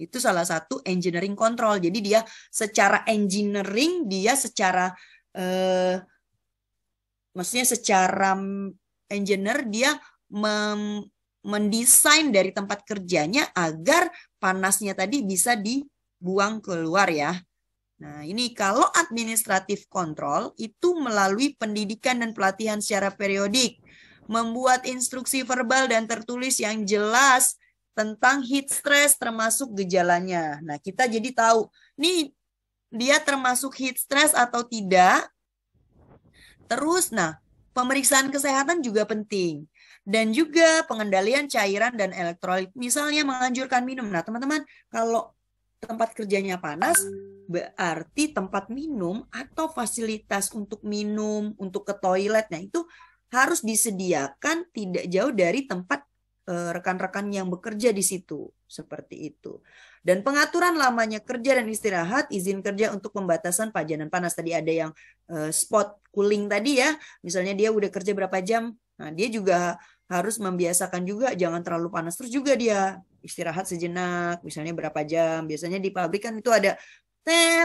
Itu salah satu engineering control. Jadi dia secara engineering, dia secara maksudnya secara engineer dia mendesain dari tempat kerjanya agar panasnya tadi bisa dibuang keluar ya. Nah, ini kalau administrative control itu melalui pendidikan dan pelatihan secara periodik, membuat instruksi verbal dan tertulis yang jelas tentang heat stress termasuk gejalanya. Nah, kita jadi tahu nih dia termasuk heat stress atau tidak. Terus, nah, pemeriksaan kesehatan juga penting. Dan juga pengendalian cairan dan elektrolit. Misalnya menganjurkan minum. Nah, teman-teman, kalau tempat kerjanya panas, berarti tempat minum atau fasilitas untuk minum, untuk ke toilet, nah itu harus disediakan tidak jauh dari tempat rekan-rekan yang bekerja di situ, seperti itu. Dan pengaturan lamanya kerja dan istirahat, izin kerja untuk pembatasan pajanan panas. Tadi ada yang spot cooling tadi ya, misalnya dia udah kerja berapa jam, nah dia juga harus membiasakan juga jangan terlalu panas, terus juga dia istirahat sejenak, misalnya berapa jam. Biasanya di pabrik kan itu ada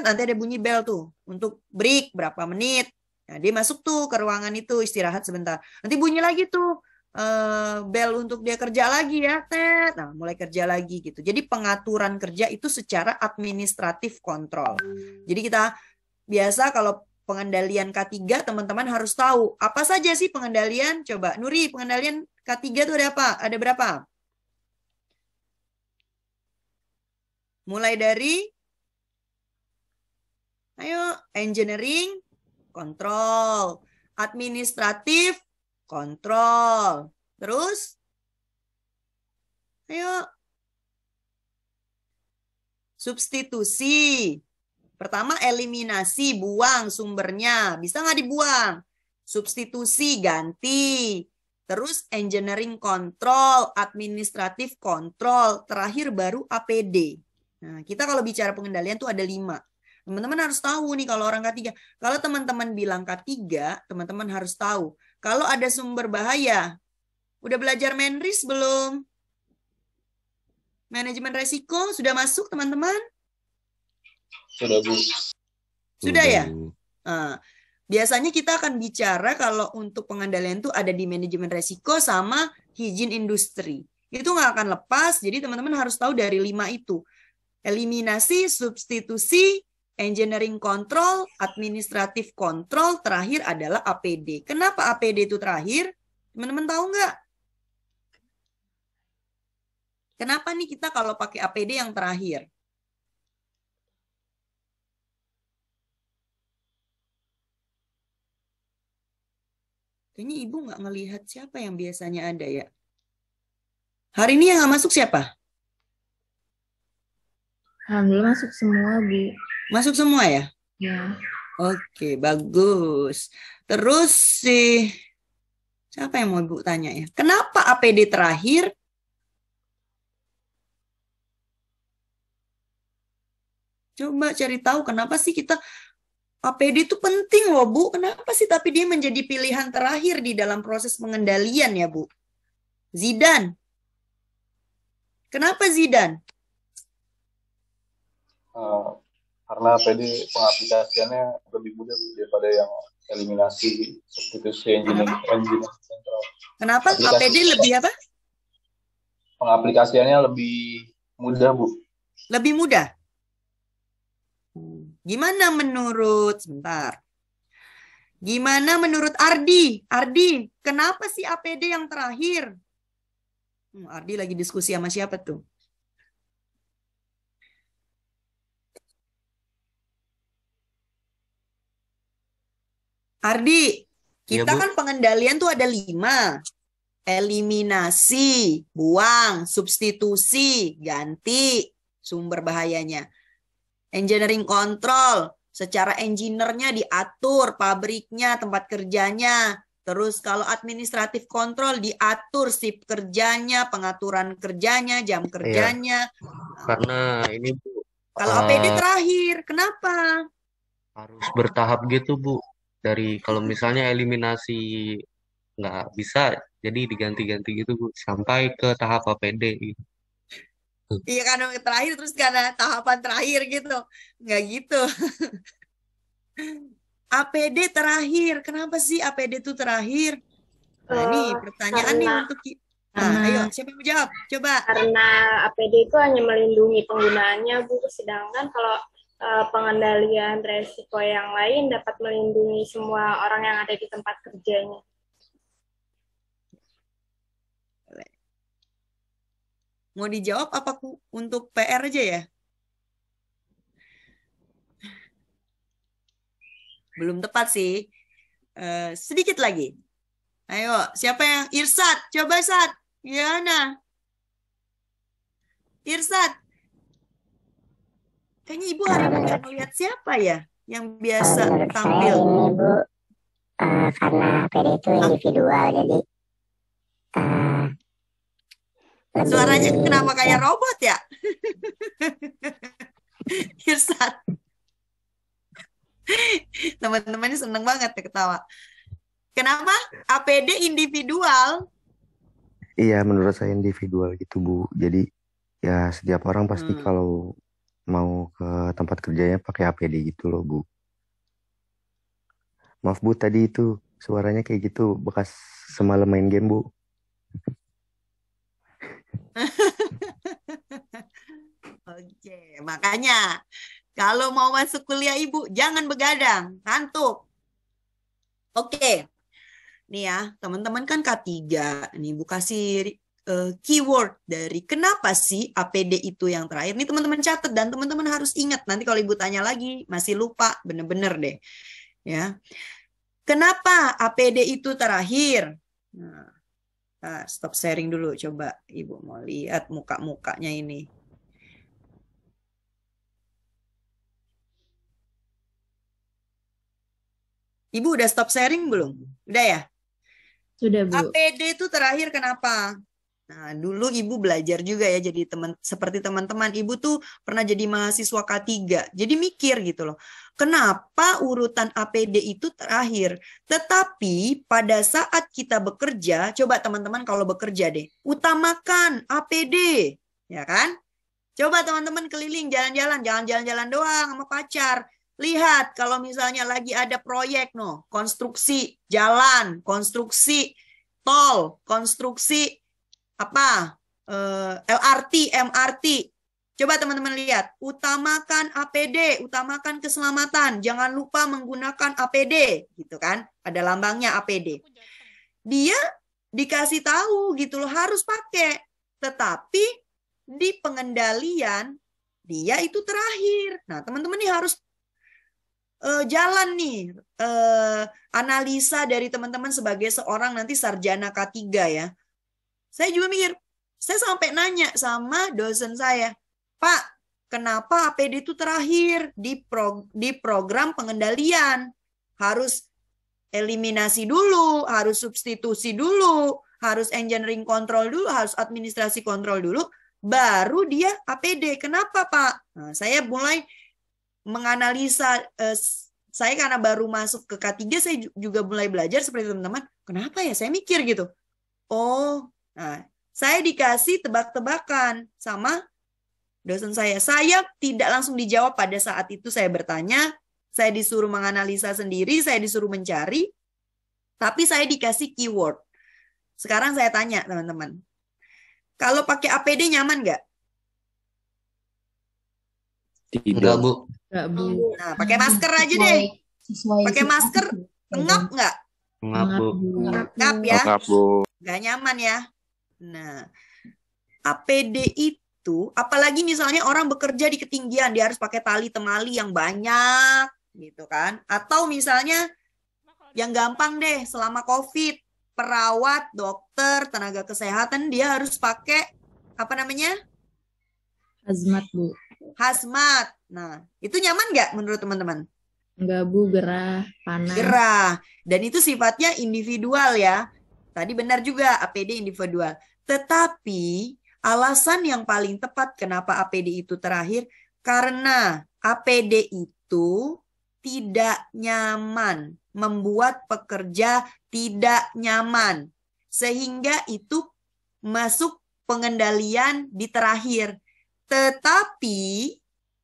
nanti ada bunyi bel tuh untuk break berapa menit. Nah, dia masuk tuh ke ruangan itu istirahat sebentar. Nanti bunyi lagi tuh bel untuk dia kerja lagi ya. Nah, mulai kerja lagi gitu. Jadi pengaturan kerja itu secara administratif kontrol. Jadi kita biasa kalau pengendalian K3 teman-teman harus tahu apa saja sih pengendalian. Coba Nuri, pengendalian K3 itu ada apa? Ada berapa? Mulai dari Ayo, engineering, kontrol. Administratif, kontrol. Terus? Ayo. Substitusi. Pertama, eliminasi, buang sumbernya. Bisa nggak dibuang? Substitusi, ganti. Terus engineering kontrol, administratif kontrol. Terakhir baru APD. Nah, kita kalau bicara pengendalian tuh ada 5. Teman-teman harus tahu nih kalau orang K3. Kalau teman-teman bilang K3, teman-teman harus tahu. Kalau ada sumber bahaya, udah belajar Menris belum? Manajemen resiko sudah masuk teman-teman? Sudah, Bu. Sudah ya? Bu. Nah, biasanya kita akan bicara kalau untuk pengendalian itu ada di manajemen resiko sama higien industri. Itu nggak akan lepas, jadi teman-teman harus tahu dari 5 itu. Eliminasi, substitusi, engineering control, administratif control, terakhir adalah APD. Kenapa APD itu terakhir? Teman-teman tahu nggak? Kenapa nih kita kalau pakai APD yang terakhir? Kayaknya ibu nggak ngelihat siapa yang biasanya ada ya. Hari ini yang nggak masuk siapa? Alhamdulillah masuk semua, Bu. Masuk semua ya? Ya. Oke, bagus. Terus sih, siapa yang mau ibu tanya ya? Kenapa APD terakhir? Coba cari tahu kenapa sih kita APD itu penting loh Bu. Kenapa sih tapi dia menjadi pilihan terakhir di dalam proses pengendalian ya Bu? Zidan. Kenapa Zidan? Karena APD pengaplikasiannya lebih mudah daripada yang eliminasi, substitusi, engineering kontrol. Kenapa APD lebih apa? Pengaplikasiannya lebih mudah, Bu. Lebih mudah? Gimana menurut, sebentar. Gimana menurut Ardi? Ardi, kenapa sih APD yang terakhir? Ardi lagi diskusi sama siapa tuh? Ardi, kita kan pengendalian tuh ada 5. Eliminasi, buang, substitusi, ganti sumber bahayanya. Engineering control, secara engineer-nya diatur, pabriknya, tempat kerjanya. Terus kalau administratif kontrol diatur shift kerjanya, pengaturan kerjanya, jam kerjanya. Karena ini Bu, Kalau APD terakhir, kenapa? harus bertahap gitu Bu. Dari kalau misalnya eliminasi nggak bisa, jadi diganti-ganti gitu Bu, sampai ke tahap APD gitu. Iya karena terakhir terus karena tahapan terakhir gitu. Nggak gitu. APD terakhir. Kenapa sih APD itu terakhir? Nah, ini pertanyaan nih untuk kita. Nah, ayo siapa yang menjawab? Coba. Karena APD itu hanya melindungi penggunaannya, Bu. Sedangkan kalau pengendalian resiko yang lain dapat melindungi semua orang yang ada di tempat kerjanya. Mau dijawab apa untuk PR aja ya? Belum tepat sih. Sedikit lagi. Ayo, siapa yang? Irsat, coba Sat. Gimana? Irsat. Kayaknya Ibu hari ini nggak ngeliat siapa ya yang biasa tampil. Ini Bu, karena APD itu individual, jadi suaranya kenapa kayak robot ya? Irsat. Teman-temannya seneng banget ya ketawa. Kenapa? APD individual. Iya, menurut saya individual gitu Bu. Jadi ya setiap orang pasti kalau mau ke tempat kerjanya pakai APD gitu loh Bu. Maaf Bu, tadi itu suaranya kayak gitu bekas semalam main game Bu. Oke, makanya kalau mau masuk kuliah Ibu jangan begadang, ngantuk. Oke. Nih ya, teman-teman kan K3. Nih Ibu kasih keyword dari kenapa sih APD itu yang terakhir. Ini teman-teman catat dan teman-teman harus ingat. Nanti kalau Ibu tanya lagi masih lupa, bener-bener deh. Ya, kenapa APD itu terakhir? Nah, stop sharing dulu. Coba Ibu mau lihat muka-mukanya ini. Ibu udah stop sharing belum? Udah ya? Sudah, Bu. APD itu terakhir kenapa? Nah, dulu Ibu belajar juga ya jadi seperti teman-teman. Ibu tuh pernah jadi mahasiswa K3. Jadi mikir gitu loh. Kenapa urutan APD itu terakhir? Tetapi pada saat kita bekerja, coba teman-teman kalau bekerja deh, utamakan APD, ya kan? Coba teman-teman keliling jalan-jalan, jangan jalan-jalan doang sama pacar. Lihat kalau misalnya lagi ada proyek konstruksi jalan, konstruksi tol, konstruksi LRT, MRT. Coba teman-teman lihat, utamakan APD, utamakan keselamatan. Jangan lupa menggunakan APD, gitu kan? Ada lambangnya APD. Dia dikasih tahu gitu loh, harus pakai. Tetapi di pengendalian dia itu terakhir. Nah, teman-teman ini harus jalan nih analisa dari teman-teman sebagai seorang nanti sarjana K3 ya. Saya juga mikir, saya sampai nanya sama dosen saya, Pak, kenapa APD itu terakhir di program pengendalian? Harus eliminasi dulu, harus substitusi dulu, harus engineering control dulu, harus administrasi kontrol dulu, baru dia APD. Kenapa, Pak? Nah, saya mulai menganalisa, saya karena baru masuk ke K3, saya juga mulai belajar seperti teman-teman. Kenapa ya? Saya mikir gitu. Oh, nah, saya dikasih tebak-tebakan sama dosen saya. Saya tidak langsung dijawab pada saat itu saya bertanya. Saya disuruh menganalisa sendiri, saya disuruh mencari. Tapi saya dikasih keyword. Sekarang saya tanya teman-teman. Kalau pakai APD nyaman nggak? Enggak, Bu. Enggak, Bu. Nah, pakai masker aja deh. Pakai masker, ngap nggak? Ngap, Bu. Ngap ya? Lengkap, Bu. Nggak nyaman ya? Nah, APD itu, apalagi misalnya orang bekerja di ketinggian, dia harus pakai tali temali yang banyak, gitu kan? Atau misalnya yang gampang deh, selama COVID, perawat, dokter, tenaga kesehatan, dia harus pakai, apa namanya? Hazmat, Bu. Hazmat. Nah, itu nyaman nggak menurut teman-teman? Enggak, Bu. Gerah, panas. Gerah. Dan itu sifatnya individual ya. Tadi benar juga APD individual. Tetapi alasan yang paling tepat kenapa APD itu terakhir, karena APD itu tidak nyaman, membuat pekerja tidak nyaman. Sehingga itu masuk pengendalian di terakhir. Tetapi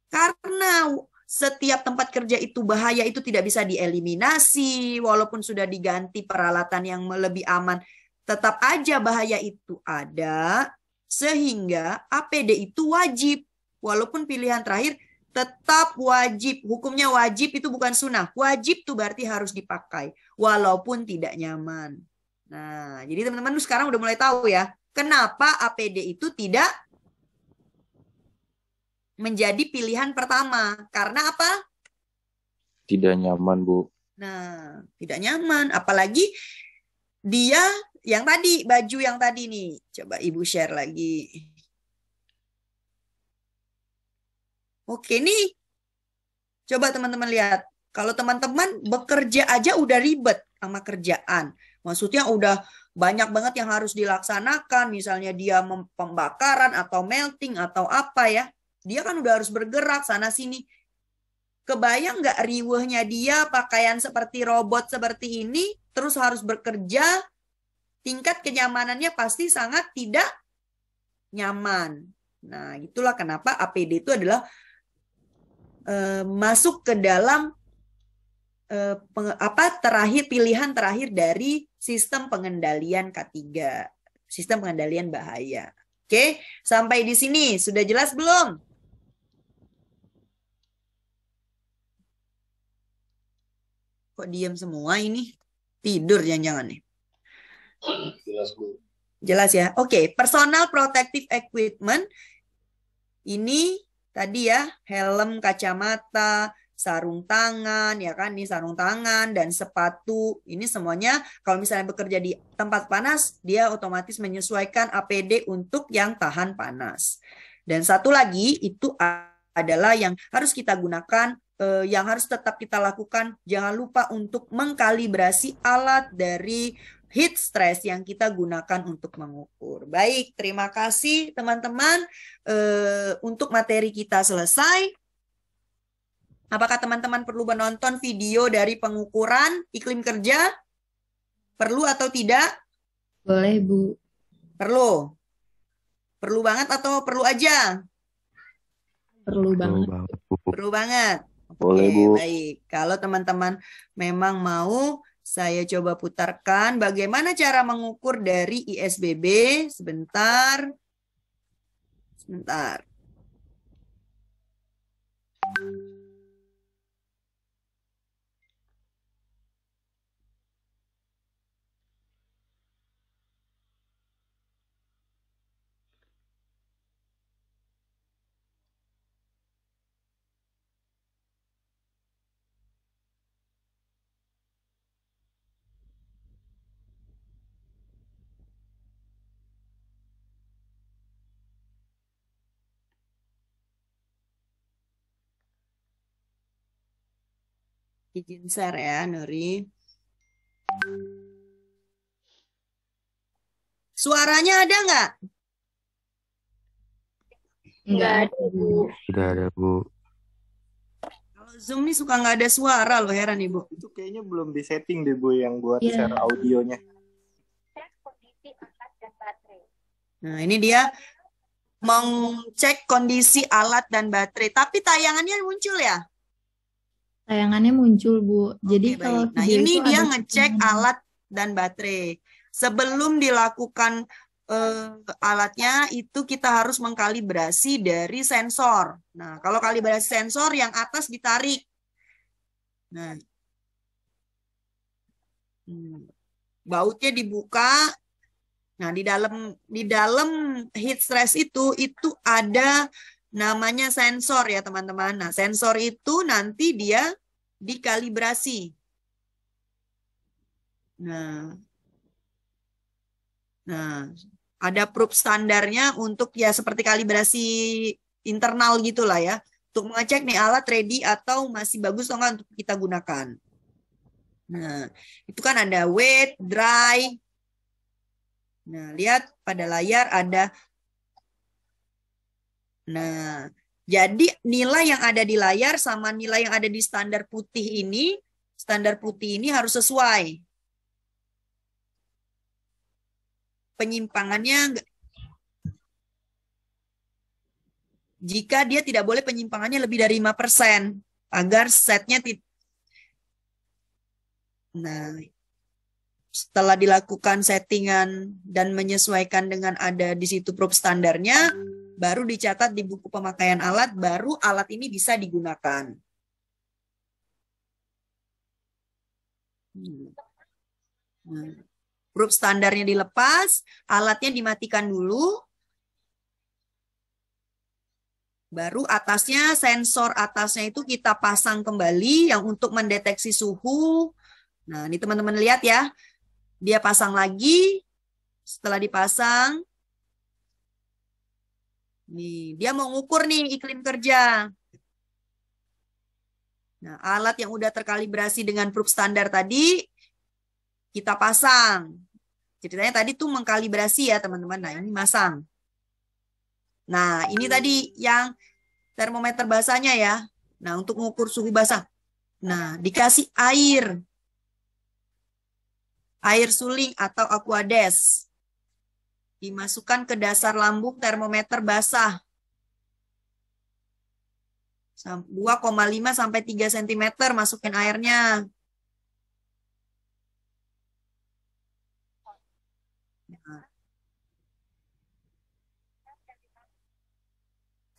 karena setiap tempat kerja itu bahaya, itu tidak bisa dieliminasi, walaupun sudah diganti peralatan yang lebih aman, tetap aja bahaya itu ada, sehingga APD itu wajib. Walaupun pilihan terakhir, tetap wajib. Hukumnya wajib itu bukan sunnah. Wajib itu berarti harus dipakai, walaupun tidak nyaman. Nah, jadi teman-teman sekarang udah mulai tahu ya, kenapa APD itu tidak menjadi pilihan pertama. Karena apa? Tidak nyaman, Bu. Nah, tidak nyaman. Apalagi dia yang tadi, baju yang tadi nih. Coba Ibu share lagi. Oke nih. Coba teman-teman lihat. Kalau teman-teman bekerja aja udah ribet sama kerjaan. Maksudnya udah banyak banget yang harus dilaksanakan. Misalnya dia pembakaran atau melting atau apa ya. Dia kan udah harus bergerak sana-sini. Kebayang nggak riwehnya dia pakaian seperti robot seperti ini, terus harus bekerja, tingkat kenyamanannya pasti sangat tidak nyaman. Nah, itulah kenapa APD itu adalah masuk ke dalam pilihan terakhir dari sistem pengendalian K3, sistem pengendalian bahaya. Oke, sampai di sini sudah jelas belum? Kok diam semua ini? Tidur jangan-jangan nih. Jelas, Bu. Jelas ya? Oke, personal protective equipment ini tadi ya, helm, kacamata, sarung tangan, ya kan? Ini sarung tangan dan sepatu. Ini semuanya kalau misalnya bekerja di tempat panas, dia otomatis menyesuaikan APD untuk yang tahan panas. Dan satu lagi itu adalah yang harus kita gunakan, yang harus tetap kita lakukan. Jangan lupa untuk mengkalibrasi alat dari heat stress yang kita gunakan untuk mengukur. Baik, terima kasih teman-teman. Untuk materi kita selesai. Apakah teman-teman perlu menonton video dari pengukuran iklim kerja? Perlu atau tidak? Boleh, Bu. Perlu. Perlu banget atau perlu aja? Perlu banget. Perlu banget. Boleh, Oke, Bu. baik. Kalau teman-teman memang mau, saya coba putarkan bagaimana cara mengukur dari ISBB. Sebentar. Sebentar. Izin share ya, Nuri. Suaranya ada nggak? Enggak ada, Bu. Sudah ada, Bu. Kalau Zoom nih suka nggak ada suara loh, heran Ibu. Itu kayaknya belum disetting deh Bu yang buat Iya. share audionya. Nah, ini dia mengcek kondisi alat dan baterai. Tapi tayangannya muncul ya? Tayangannya muncul, Bu. Oke, Jadi kalau baik. Nah, video ini itu dia ada ngecek settingan. alat dan baterai. Sebelum dilakukan alatnya, itu kita harus mengkalibrasi dari sensor. Nah, kalau kalibrasi sensor, yang atas ditarik. Nah, bautnya dibuka. Nah, di dalam heat stress itu ada namanya sensor ya, teman-teman. Nah, sensor itu nanti dia dikalibrasi. Nah, ada probe standarnya untuk ya seperti kalibrasi internal gitulah ya. Untuk mengecek nih alat ready atau masih bagus atau enggak untuk kita gunakan. Nah, itu kan ada wet, dry. Nah, lihat pada layar ada. Nah, jadi nilai yang ada di layar sama nilai yang ada di standar putih ini harus sesuai. Penyimpangannya, jika dia tidak boleh penyimpangannya lebih dari 5% agar setnya Nah, setelah dilakukan settingan dan menyesuaikan dengan ada di situ probe standarnya, baru dicatat di buku pemakaian alat, baru alat ini bisa digunakan. Nah, probe standarnya dilepas, alatnya dimatikan dulu, baru atasnya, sensor atasnya itu kita pasang kembali yang untuk mendeteksi suhu. Nah, ini teman-teman lihat ya, dia pasang lagi, setelah dipasang, nih dia mau ngukur nih iklim kerja. Nah, alat yang udah terkalibrasi dengan probe standar tadi, kita pasang. Ceritanya tadi tuh mengkalibrasi ya teman-teman. Nah, ini masang. Nah, ini tadi yang termometer basahnya ya. Nah, untuk mengukur suhu basah. Nah, dikasih air. Air suling atau aquades. Dimasukkan ke dasar lambung termometer basah. 2,5 sampai 3 cm masukin airnya. Nah.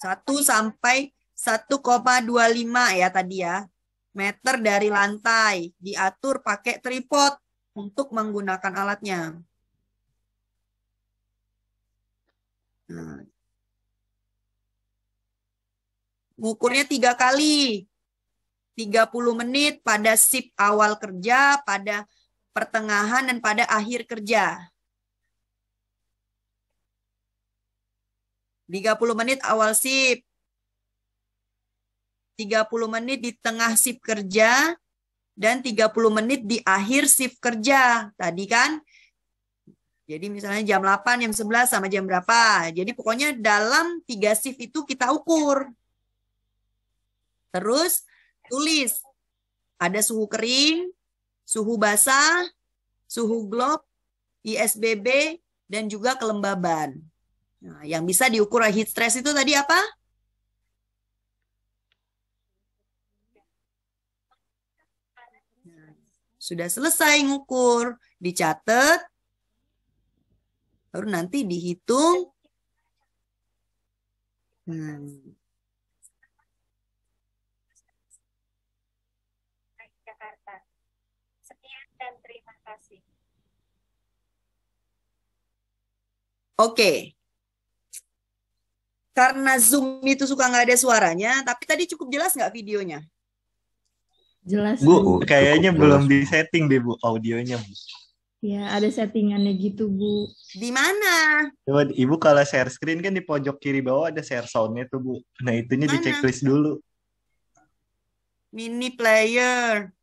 1 sampai 1,25 ya tadi ya. Meter dari lantai. Diatur pakai tripod untuk menggunakan alatnya. Nah, ngukurnya 3 kali. 30 menit pada shift awal kerja, pada pertengahan, dan pada akhir kerja. 30 menit awal shift. 30 menit di tengah shift kerja. Dan 30 menit di akhir shift kerja. Tadi kan. Jadi misalnya jam 8, jam 11 sama jam berapa. Jadi pokoknya dalam 3 shift itu kita ukur. Terus tulis. Ada suhu kering, suhu basah, suhu globe, ISBB, dan juga kelembaban. Nah, yang bisa diukur heat stress itu tadi apa? Nah, sudah selesai ngukur, dicatat, baru nanti dihitung. Jakarta. Sekian dan terima kasih. Oke. Karena Zoom itu suka nggak ada suaranya, tapi tadi cukup jelas nggak videonya? Jelas, Bu, Bu. kayaknya Cukup belum jelas. di setting deh Bu audionya Bu. Ya, ada settingannya gitu, Bu. Di mana? Coba Ibu kalau share screen kan di pojok kiri bawah ada share sound-nya tuh Bu. Nah itunya di Mana? checklist dulu. Mini player.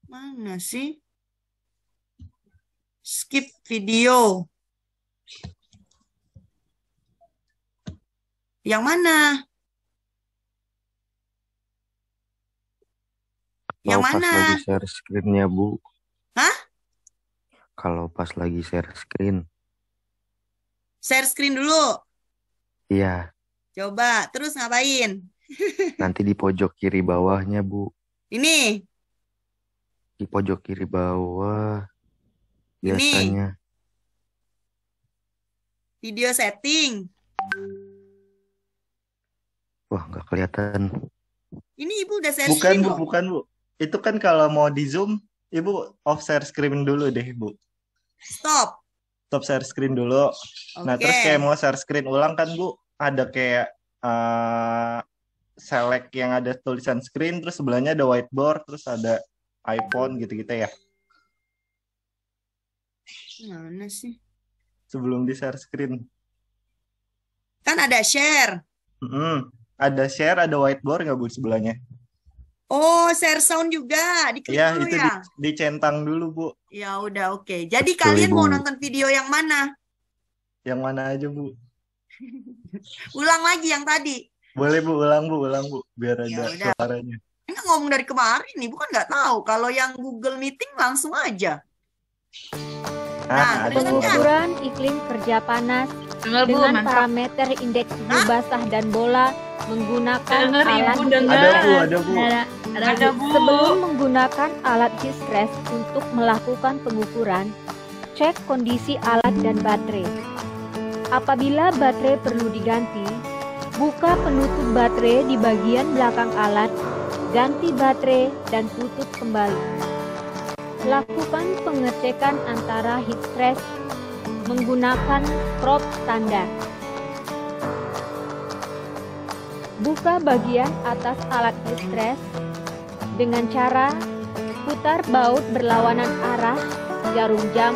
Mana sih? Skip video. Yang mana? Yang Kalau pas mana? lagi share screen-nya, Bu. Hah? Kalau pas lagi share screen. Share screen dulu. Iya, Coba. Terus ngapain? nanti di pojok kiri bawahnya, Bu. Ini. Di pojok kiri bawah. Ini. Biasanya. Video setting. Wah, nggak kelihatan. Ini Ibu udah share Bukan screen Bu, loh. bukan Bu. Itu kan kalau mau di zoom, Ibu off share screen dulu deh Bu. Stop. Stop share screen dulu. Nah terus Oke. kayak mau share screen ulang kan Bu, ada kayak select yang ada tulisan screen, terus sebelahnya ada whiteboard, terus ada iPhone gitu-gitu ya. Mana sih? Sebelum di share screen. Kan ada share. Ada share, ada whiteboard nggak Bu sebelahnya? Oh, share sound juga. Diklik Ya, dulu itu ya. dicentang dulu Bu. Ya udah, oke. Jadi Betul, kalian mau Ibu. nonton video yang mana? Yang mana aja Bu? Ulang lagi yang tadi. Boleh Bu, ulang Bu, biar Ya ada udah. suaranya. Ini ngomong dari kemarin nih, bukan nggak tahu. Kalau yang Google Meeting langsung aja. Nah, terusnya. Pengukuran iklim kerja panas Dengar, Bu, dengan mantap. parameter indeks suhu basah dan bola menggunakan Dengar, alat Ibu, dengar. Ada Bu. Ada, Bu. Sebelum menggunakan alat heat stress untuk melakukan pengukuran, cek kondisi alat dan baterai. Apabila baterai perlu diganti, buka penutup baterai di bagian belakang alat, ganti baterai dan tutup kembali. Lakukan pengecekan antara heat stress menggunakan probe standar. Buka bagian atas alat heat stress dengan cara putar baut berlawanan arah jarum jam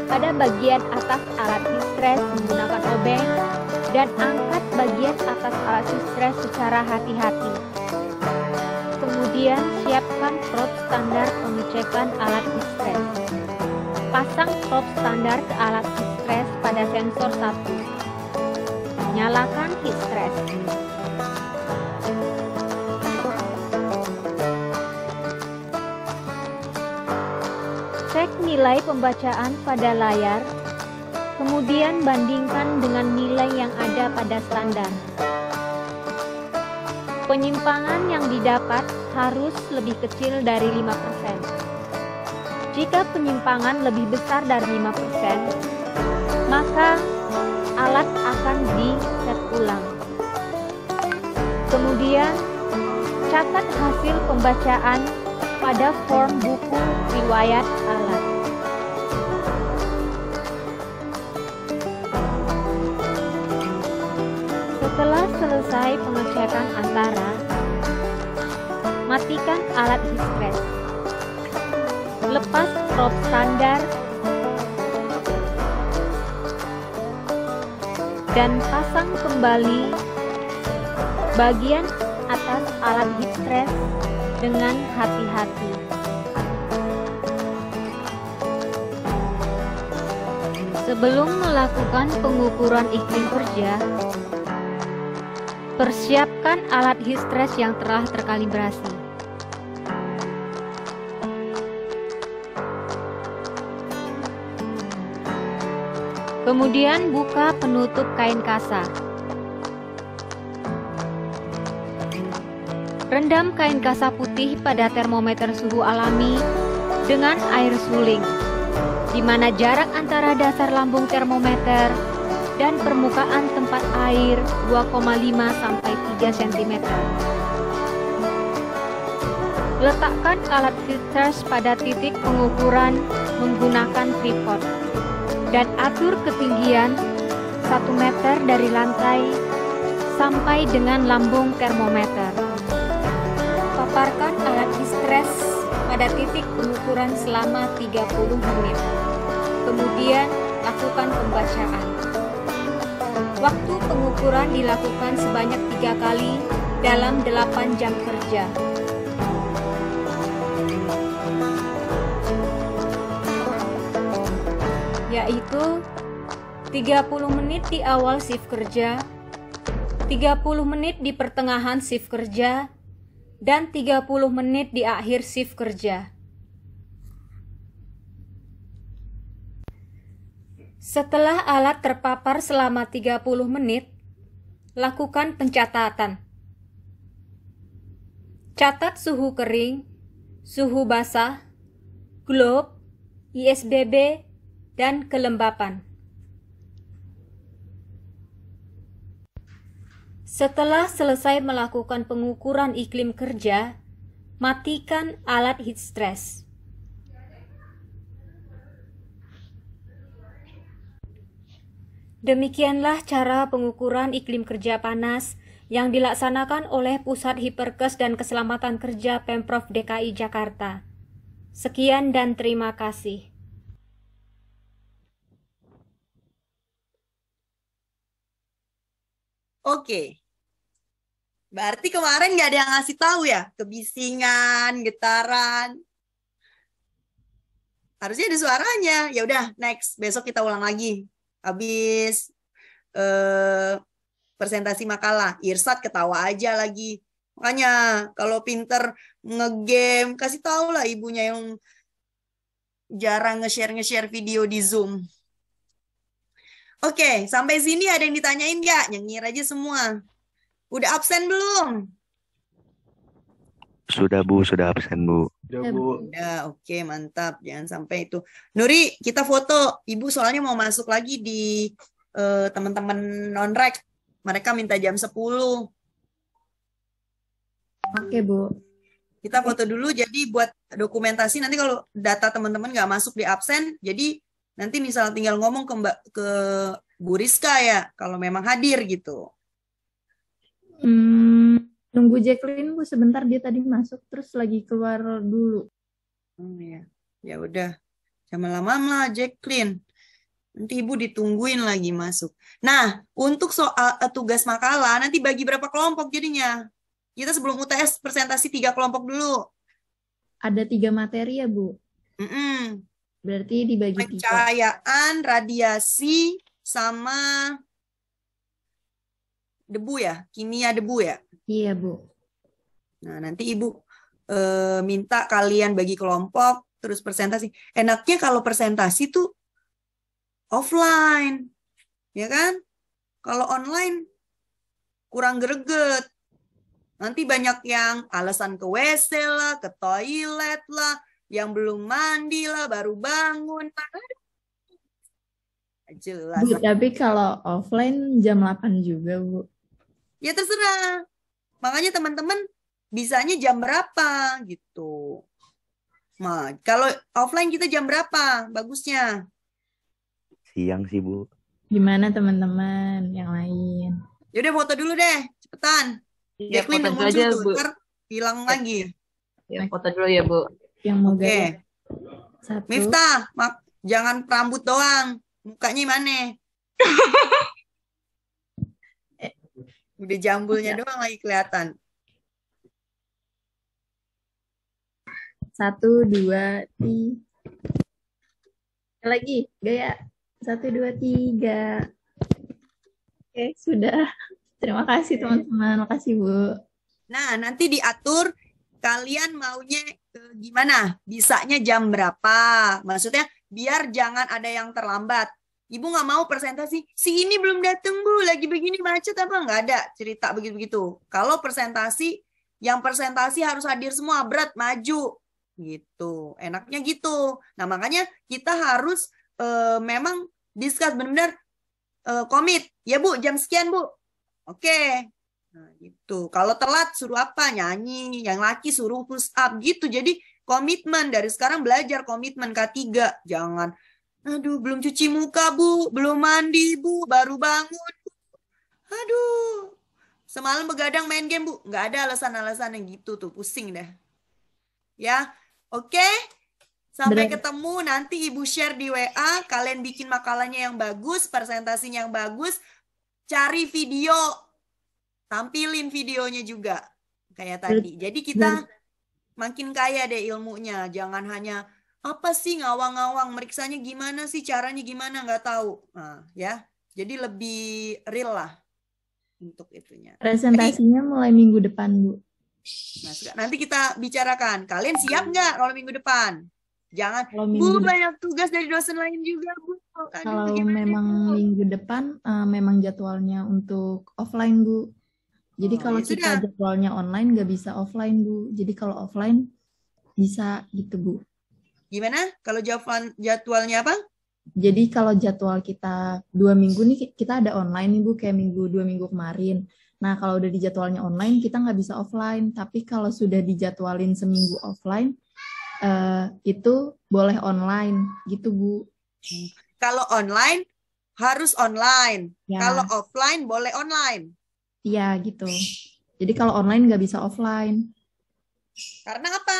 pada bagian atas alat heat stress menggunakan obeng dan angkat bagian atas alat heat stress secara hati-hati. Kemudian siapkan probe standar pengecekan alat heat stress. Pasang probe standar ke alat heat stress pada sensor 1. Nyalakan heat stress. Cek nilai pembacaan pada layar, kemudian bandingkan dengan nilai yang ada pada standar. Penyimpangan yang didapat harus lebih kecil dari 5%. Jika penyimpangan lebih besar dari 5%, maka alat akan di-set ulang. Kemudian, catat hasil pembacaan pada form buku riwayat alat. selesai pengecekan antara, matikan alat heat stress. Lepas probe standar dan pasang kembali bagian atas alat heat stress dengan hati-hati. Sebelum melakukan pengukuran iklim kerja, persiapkan alat heat stress yang telah terkalibrasi. Kemudian buka penutup kain kasa. Rendam kain kasa putih pada termometer suhu alami dengan air suling, di mana jarak antara dasar lambung termometer dan permukaan tempat air 2,5 sampai 3 cm. Letakkan alat filters pada titik pengukuran menggunakan tripod dan atur ketinggian 1 meter dari lantai sampai dengan lambung termometer. Paparkan alat heat stress pada titik pengukuran selama 30 menit. Kemudian lakukan pembacaan. Waktu pengukuran dilakukan sebanyak 3 kali dalam 8 jam kerja. Yaitu 30 menit di awal shift kerja, 30 menit di pertengahan shift kerja, dan 30 menit di akhir shift kerja. Setelah alat terpapar selama 30 menit, lakukan pencatatan. Catat suhu kering, suhu basah, globe, ISBB, dan kelembapan. Setelah selesai melakukan pengukuran iklim kerja, matikan alat heat stress. Demikianlah cara pengukuran iklim kerja panas yang dilaksanakan oleh Pusat Hiperkes dan Keselamatan Kerja Pemprov DKI Jakarta. Sekian dan terima kasih. Oke. Berarti kemarin nggak ada yang ngasih tahu ya? Kebisingan, getaran. Harusnya ada suaranya. Ya udah, next. Besok kita ulang lagi. Habis presentasi makalah. Irsat ketawa aja lagi. Makanya kalau pinter ngegame, kasih tahu lah ibunya yang jarang nge-share video di Zoom. Oke, sampai sini ada yang ditanyain nggak? Nyengir aja semua. Udah absen belum? Sudah Bu, sudah absen Bu. Udah Bu. Udah, oke, mantap. Jangan sampai itu. Nuri, kita foto. Ibu soalnya mau masuk lagi di teman-teman non-rek. Mereka minta jam 10. Oke, Bu. Kita foto dulu, jadi buat dokumentasi. Nanti kalau data teman-teman nggak masuk di absen, jadi nanti misal tinggal ngomong ke Bu Rizka ya, kalau memang hadir gitu. Nunggu Jacqueline Bu sebentar, dia tadi masuk terus lagi keluar dulu. Ya, ya udah, jangan lama-lama Jacqueline. Nanti Ibu ditungguin lagi masuk. Nah, untuk soal tugas makalah nanti bagi berapa kelompok jadinya? Kita sebelum UTS presentasi 3 kelompok dulu. Ada 3 materi ya Bu? Berarti dibagi 3. Pencahayaan, radiasi, sama debu ya? Kimia debu ya? Iya Bu. Nah, nanti Ibu minta kalian bagi kelompok, terus presentasi. Enaknya kalau presentasi tuh offline, ya kan? Kalau online kurang greget. Nanti banyak yang alasan ke WC lah, ke toilet lah, yang belum mandi lah, baru bangun. Jelas. Bu, tapi kalau offline jam 8 juga Bu. Ya terserah. Makanya teman-teman bisanya jam berapa gitu. Nah, kalau offline kita jam berapa bagusnya? Siang sih Bu. Gimana teman-teman yang lain? Yaudah foto dulu deh, cepetan. Tan, Ya, Jacqueline foto udah dulu muncul aja, tuh, Bu. ntar hilang lagi. Ya, foto dulu ya, Bu. Yang mau Oke, gaya. Satu. Miftah, jangan rambut doang, mukanya mana? Udah jambulnya doang lagi kelihatan. 1, 2, 3. Lagi, gaya. 1, 2, 3. Oke, sudah. Terima kasih teman-teman. Makasih, Bu. Nah, nanti diatur kalian maunya gimana? Bisanya jam berapa? Maksudnya biar jangan ada yang terlambat. Ibu nggak mau presentasi, si ini belum datang Bu, lagi begini macet apa? Nggak ada cerita begitu-begitu. Kalau presentasi, yang presentasi harus hadir semua, berat, maju. Gitu, enaknya gitu. Nah, makanya kita harus memang discuss benar-benar komit. Ya Bu, jam sekian Bu. Oke. Nah, gitu. Kalau telat suruh apa? Nyanyi. Yang laki suruh push up gitu. Jadi komitmen dari sekarang, belajar komitmen K3. Jangan, aduh belum cuci muka Bu, belum mandi Bu, baru bangun. Aduh. Semalam begadang main game Bu. Nggak ada alasan-alasan yang gitu tuh, pusing dah. Ya. Oke. Sampai ketemu, nanti Ibu share di WA, kalian bikin makalahnya yang bagus, presentasinya yang bagus, cari video, tampilin videonya juga kayak tadi. Jadi kita makin kaya deh ilmunya, jangan hanya apa sih ngawang-ngawang, meriksanya gimana sih, caranya gimana, nggak tahu. Nah, ya. Jadi lebih real lah untuk itunya. Presentasinya mulai minggu depan, Bu. Nah, nanti kita bicarakan. Kalian siap nggak kalau minggu depan? Jangan, minggu Bu, banyak tugas dari dosen lain juga, Bu. Aduh, kalau gimana, memang Bu? minggu depan, memang jadwalnya untuk offline, Bu. Jadi kalau ya kita sudah. jadwalnya online, nggak bisa offline, Bu. Jadi kalau offline, bisa gitu, Bu. Gimana? Kalau jadwalnya apa? Jadi kalau jadwal kita 2 minggu nih, kita ada online nih, Bu, kayak 2 minggu kemarin. Nah, kalau udah dijadwalnya online, kita nggak bisa offline. Tapi kalau sudah dijadwalin seminggu offline, itu boleh online gitu, Bu. Kalau online harus online. Ya. Kalau offline boleh online. Iya gitu. Jadi kalau online nggak bisa offline. Karena apa?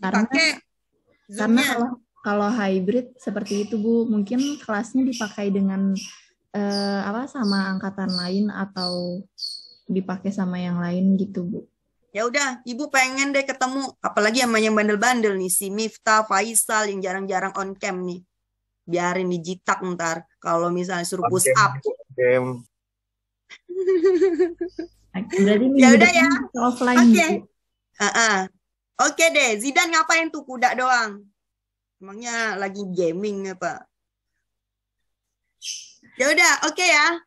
Karena kalau hybrid seperti itu, Bu, mungkin kelasnya dipakai dengan sama angkatan lain atau dipakai sama yang lain gitu, Bu. Ya udah, Ibu pengen deh ketemu, apalagi sama yang bandel-bandel nih, si Miftah, Faisal yang jarang-jarang on cam nih. Biarin dijitak ntar kalau misalnya suruh push up. Berarti ya udah ya. Offline Oke. Oke deh, Zidan ngapain tuh, kuda doang? Emangnya lagi gaming apa? Ya udah, oke ya.